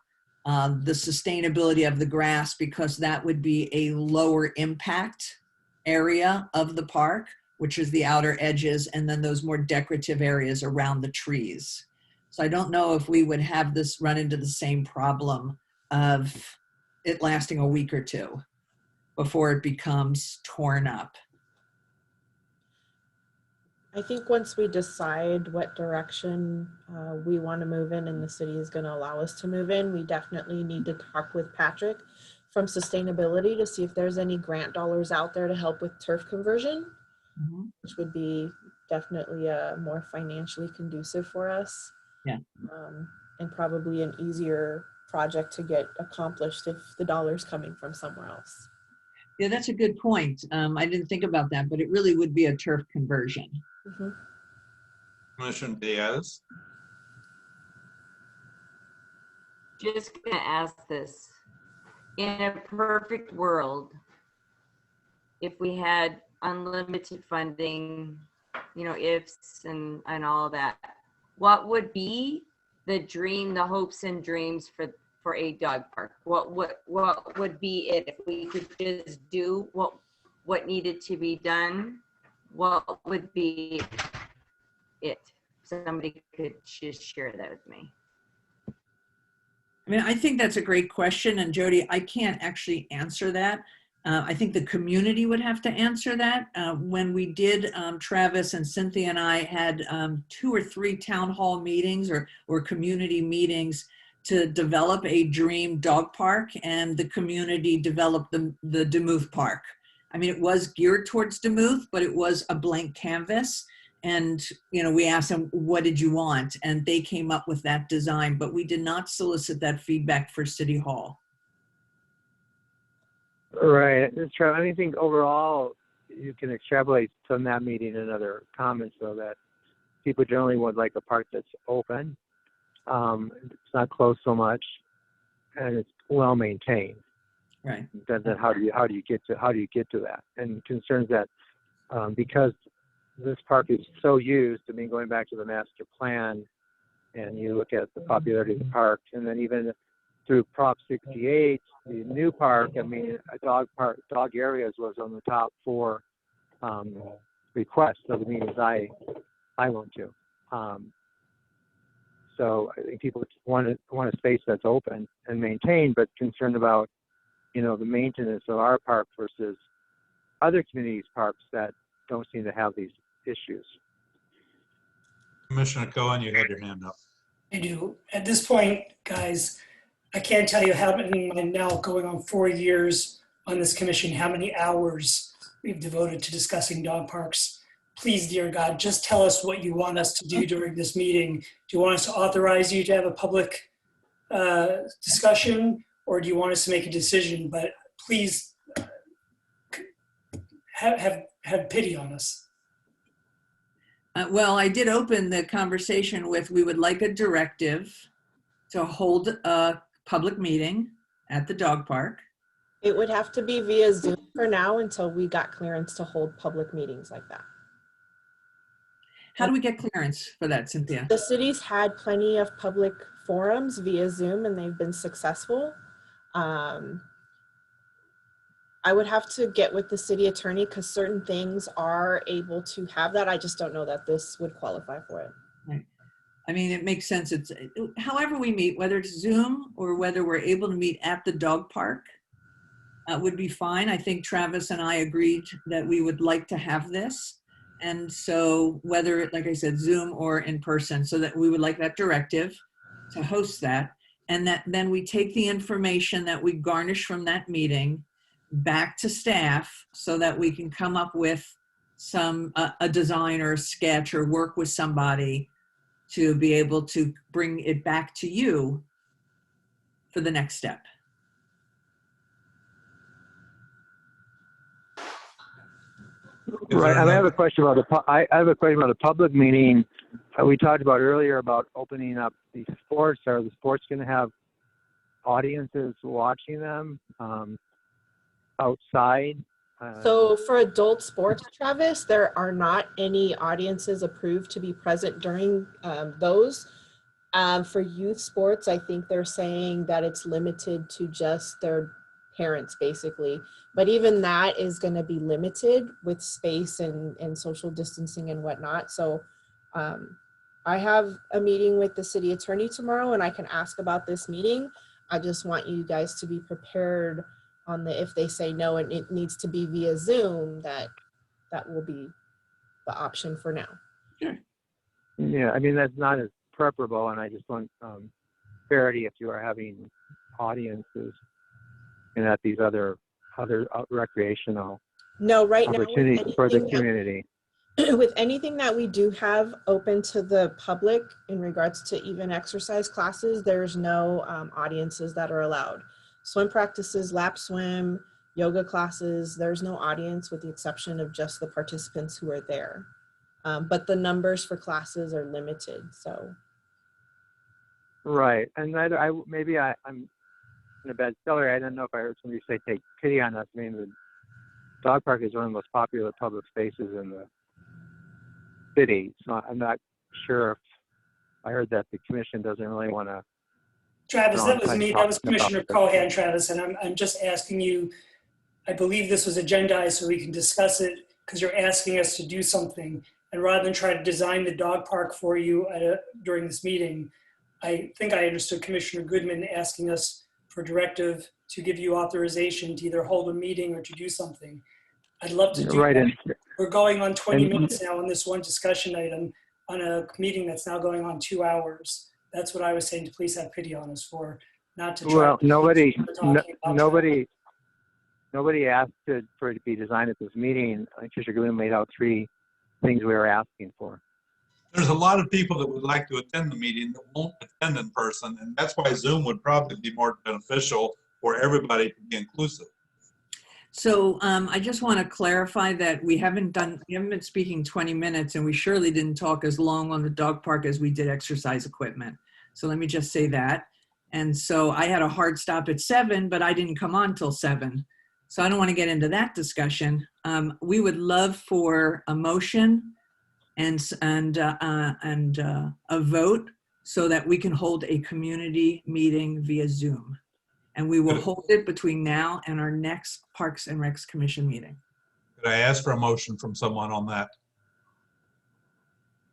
the sustainability of the grass, because that would be a lower impact area of the park, which is the outer edges, and then those more decorative areas around the trees. So I don't know if we would have this run into the same problem of it lasting a week or two. before it becomes torn up. I think once we decide what direction we want to move in and the city is going to allow us to move in, we definitely need to talk with Patrick from sustainability to see if there's any grant dollars out there to help with turf conversion, which would be definitely more financially conducive for us. Yeah. And probably an easier project to get accomplished if the dollar's coming from somewhere else. Yeah, that's a good point. I didn't think about that, but it really would be a turf conversion. Commissioner Diaz. Just gonna ask this. In a perfect world, if we had unlimited funding, you know, ifs and all that, what would be the dream, the hopes and dreams for a dog park? What would be it if we could just do what needed to be done? What would be it? Somebody could just share that with me. I mean, I think that's a great question. And Jody, I can't actually answer that. I think the community would have to answer that. When we did, Travis and Cynthia and I had 2 or 3 town hall meetings or community meetings to develop a dream dog park, and the community developed the Demuth Park. I mean, it was geared towards Demuth, but it was a blank canvas. And, you know, we asked them, what did you want? And they came up with that design, but we did not solicit that feedback for City Hall. Right. That's true. I think overall, you can extrapolate from that meeting and other comments, though, that people generally would like a park that's open. It's not closed so much, and it's well maintained. Right. Then how do you get to that? And concerns that because this park is so used, I mean, going back to the master plan, and you look at the popularity of the park, and then even through Prop 68, the new park, I mean, dog areas was on the top 4 requests of the meetings I went to. So I think people want a space that's open and maintained, but concerned about, you know, the maintenance of our park versus other communities' parks that don't seem to have these issues. Commissioner Cohen, you had your hand up. I do. At this point, guys, I can't tell you how many, now going on 4 years on this commission, how many hours we've devoted to discussing dog parks. Please, dear God, just tell us what you want us to do during this meeting. Do you want us to authorize you to have a public discussion, or do you want us to make a decision? But please have pity on us. Well, I did open the conversation with, we would like a directive to hold a public meeting at the dog park. It would have to be via Zoom for now until we got clearance to hold public meetings like that. How do we get clearance for that, Cynthia? The city's had plenty of public forums via Zoom and they've been successful. I would have to get with the city attorney because certain things are able to have that. I just don't know that this would qualify for it. Right. I mean, it makes sense. It's however we meet, whether it's Zoom or whether we're able to meet at the dog park, would be fine. I think Travis and I agreed that we would like to have this. And so whether, like I said, Zoom or in person, so that we would like that directive to host that. And that then we take the information that we garnish from that meeting back to staff so that we can come up with some, a design or a sketch or work with somebody to be able to bring it back to you for the next step. Right. I have a question about a public meeting. We talked about earlier about opening up these sports. Are the sports going to have audiences watching them outside? So for adult sports, Travis, there are not any audiences approved to be present during those. For youth sports, I think they're saying that it's limited to just their parents, basically. But even that is going to be limited with space and social distancing and whatnot. So I have a meeting with the city attorney tomorrow and I can ask about this meeting. I just want you guys to be prepared if they say no and it needs to be via Zoom, that will be the option for now. Yeah, I mean, that's not as preferable, and I just want clarity if you are having audiences and at these other recreational No, right now, opportunities for the community. with anything that we do have open to the public in regards to even exercise classes, there's no audiences that are allowed. Swim practices, lap swim, yoga classes, there's no audience with the exception of just the participants who are there. But the numbers for classes are limited, so. Right, and I'm in a bad cellar. I don't know if I heard somebody say take pity on us. I mean, the dog park is one of the most popular public spaces in the city, so I'm not sure if I heard that the commission doesn't really want to. Travis, that was me. That was Commissioner Cohan, Travis, and I'm just asking you, I believe this was agendized so we can discuss it because you're asking us to do something. And rather than try to design the dog park for you during this meeting, I think I understood Commissioner Goodman asking us for directive to give you authorization to either hold a meeting or to do something. I'd love to do that. We're going on 20 minutes now on this one discussion item on a meeting that's now going on 2 hours. That's what I was saying to please have pity on us for, not to try. Well, nobody asked for it to be designed at this meeting. Commissioner Goodman laid out 3 things we were asking for. There's a lot of people that would like to attend the meeting that won't attend in person, and that's why Zoom would probably be more beneficial for everybody to be inclusive. So I just want to clarify that we haven't been speaking 20 minutes, and we surely didn't talk as long on the dog park as we did exercise equipment. So let me just say that. And so I had a hard stop at 7, but I didn't come on till 7. So I don't want to get into that discussion. We would love for a motion and a vote so that we can hold a community meeting via Zoom. And we will hold it between now and our next Parks and Recs Commission meeting. Could I ask for a motion from someone on that?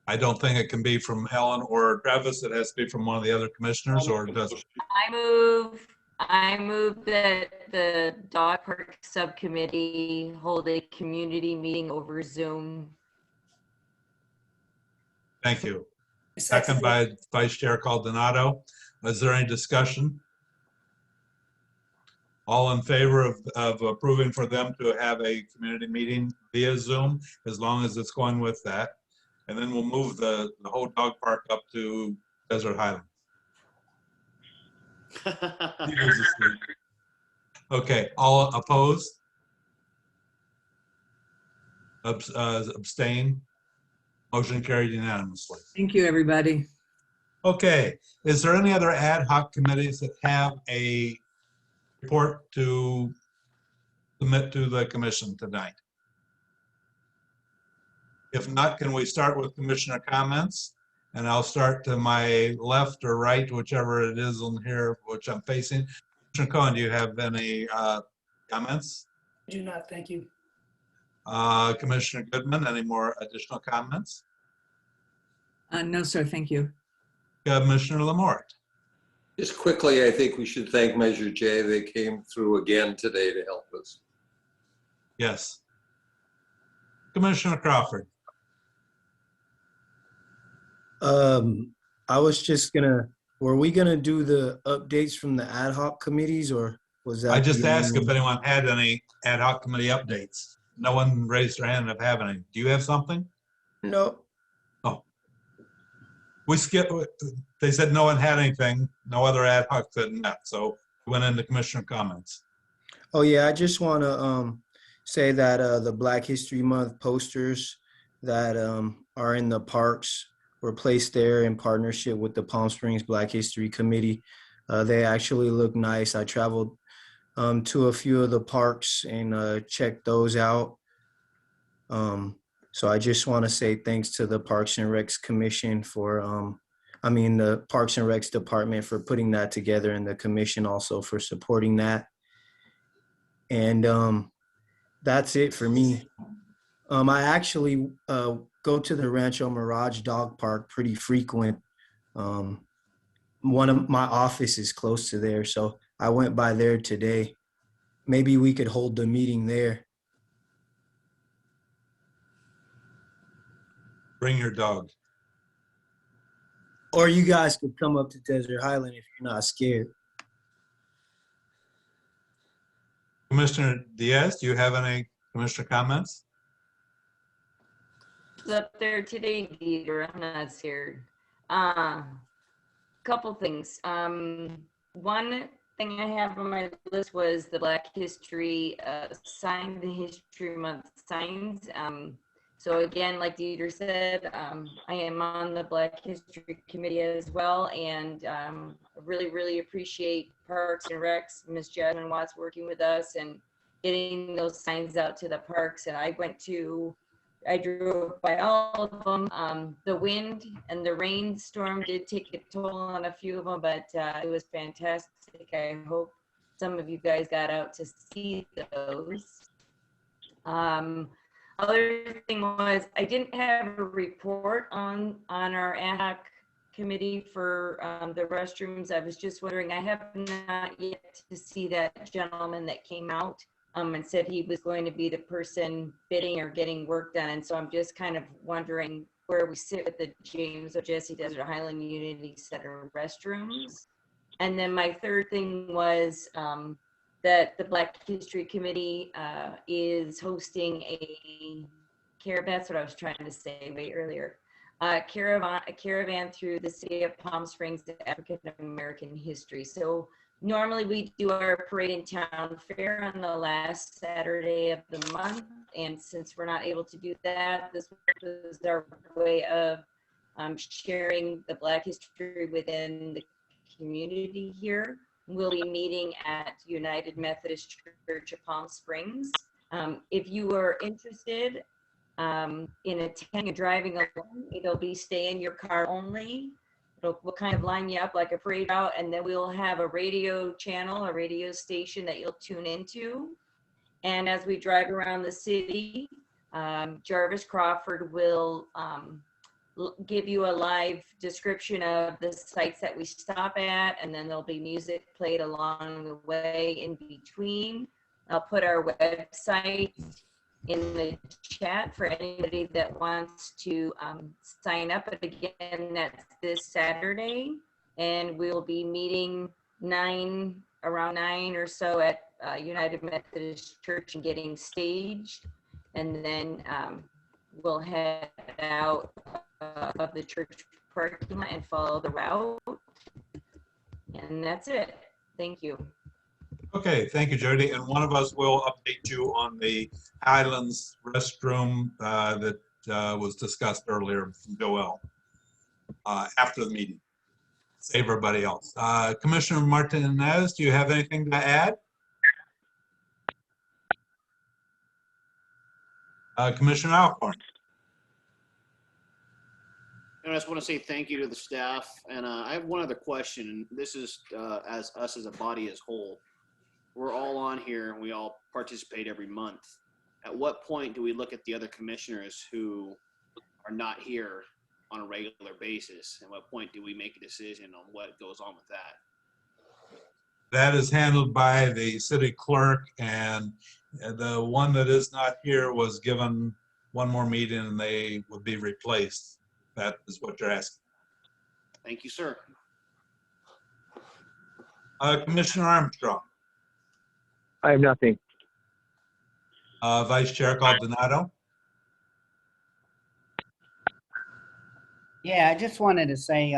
I don't think it can be from Ellen or Travis. It has to be from one of the other commissioners, or does it? I move that the dog park subcommittee hold a community meeting over Zoom. Thank you. Second by Vice Chair Caldonado. Is there any discussion? All in favor of approving for them to have a community meeting via Zoom, as long as it's going with that. And then we'll move the whole dog park up to Desert Highlands. Okay, all opposed? Abstain? Motion carried unanimously. Thank you, everybody. Okay, is there any other ad hoc committees that have a report to submit to the commission tonight? If not, can we start with commissioner comments? And I'll start to my left or right, whichever it is on here, which I'm facing. Commissioner Cohen, do you have any comments? I do not, thank you. Commissioner Goodman, any more additional comments? No, sir, thank you. Commissioner Lamort. Just quickly, I think we should thank Measure J. They came through again today to help us. Yes. Commissioner Crawford. I was just were we gonna do the updates from the ad hoc committees, or was that? I just asked if anyone had any ad hoc committee updates. No one raised their hand if have any. Do you have something? No. Oh. We skipped, they said no one had anything, no other ad hoc that met, so we went into commissioner comments. Oh yeah, I just wanna say that the Black History Month posters that are in the parks were placed there in partnership with the Palm Springs Black History Committee. They actually look nice. I traveled to a few of the parks and checked those out. So I just want to say thanks to the Parks and Recs Commission for, the Parks and Recs Department for putting that together, and the commission also for supporting that. And that's it for me. I actually go to the Rancho Mirage Dog Park pretty frequent. One of my office is close to there, so I went by there today. maybe we could hold the meeting there. Bring your dog. Or you guys could come up to Desert Highland if you're not scared. Commissioner Diaz, do you have any commissioner comments? It's up there today, Dieter. I'm not scared. Couple things. One thing I have on my list was the Black History sign, the History Month signs. So again, like Dieter said, I am on the Black History Committee as well, and really appreciate Parks and Recs, Miss Jasmine Watts working with us and getting those signs out to the parks. And I drove by all of them. The wind and the rainstorm did take a toll on a few of them, but it was fantastic. I hope some of you guys got out to see those. Other thing was, I didn't have a report on our ad hoc committee for the restrooms. I was just wondering, I have not yet to see that gentleman that came out and said he was going to be the person bidding or getting work done. And so I'm just kind of wondering where we sit with the James O. Jesse Desert Highland Unity Center restrooms. And then my third thing was that the Black History Committee is hosting a caravan. That's what I was trying to say way earlier. A caravan through the city of Palm Springs, African American history. So normally we do our parade in town fair on the last Saturday of the month. And since we're not able to do that, this was our way of sharing the Black history within the community here. We'll be meeting at United Methodist Church of Palm Springs. If you are interested in attending and driving along, it'll be stay in your car only. We'll kind of line you up like a parade route, and then we'll have a radio channel, a radio station that you'll tune into. And as we drive around the city, Jarvis Crawford will give you a live description of the sites that we stop at, and then there'll be music played along the way in between. I'll put our website in the chat for anybody that wants to sign up. But again, that's this Saturday, and we'll be meeting around 9 or so at United Methodist Church and getting staged, and then we'll head out of the church parking lot and follow the route. And that's it. Thank you. Okay, thank you, Jody. And one of us will update you on the Highlands restroom that was discussed earlier from Joel after the meeting. Save everybody else. Commissioner Martinez, do you have anything to add? Commissioner Alcorn. I just want to say thank you to the staff. And I have one other question, and this is as us as a body as whole. We're all on here and we all participate every month. At what point do we look at the other commissioners who are not here on a regular basis? At what point do we make a decision on what goes on with that? That is handled by the city clerk, and the one that is not here was given one more meeting and they would be replaced. That is what you're asking. Thank you, sir. Commissioner Armstrong. I have nothing. Vice Chair Caldonato. Yeah, I just wanted to say,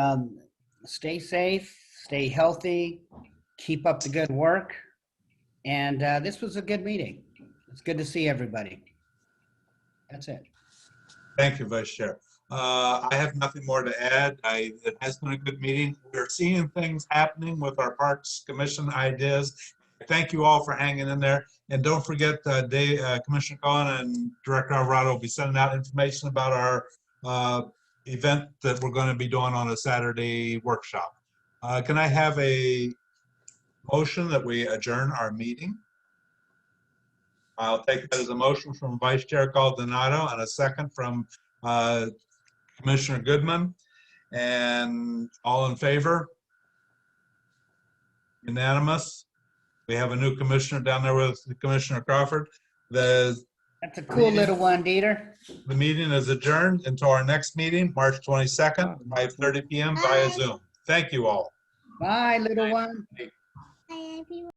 stay safe, stay healthy, keep up the good work. And this was a good meeting. It's good to see everybody. That's it. Thank you, Vice Chair. I have nothing more to add. It has been a good meeting. We're seeing things happening with our Parks Commission ideas. Thank you all for hanging in there. And don't forget, Commissioner Cohen and Director Alvarado will be sending out information about our event that we're going to be doing on a Saturday workshop. Can I have a motion that we adjourn our meeting? I'll take that as a motion from Vice Chair Caldonato and a second from Commissioner Goodman. And all in favor? Unanimous? We have a new commissioner down there with Commissioner Crawford. That's a cool little one, Dieter. The meeting is adjourned until our next meeting, March 22nd, 5:30 p.m. via Zoom. Thank you all. Bye, little one. Hi, everyone.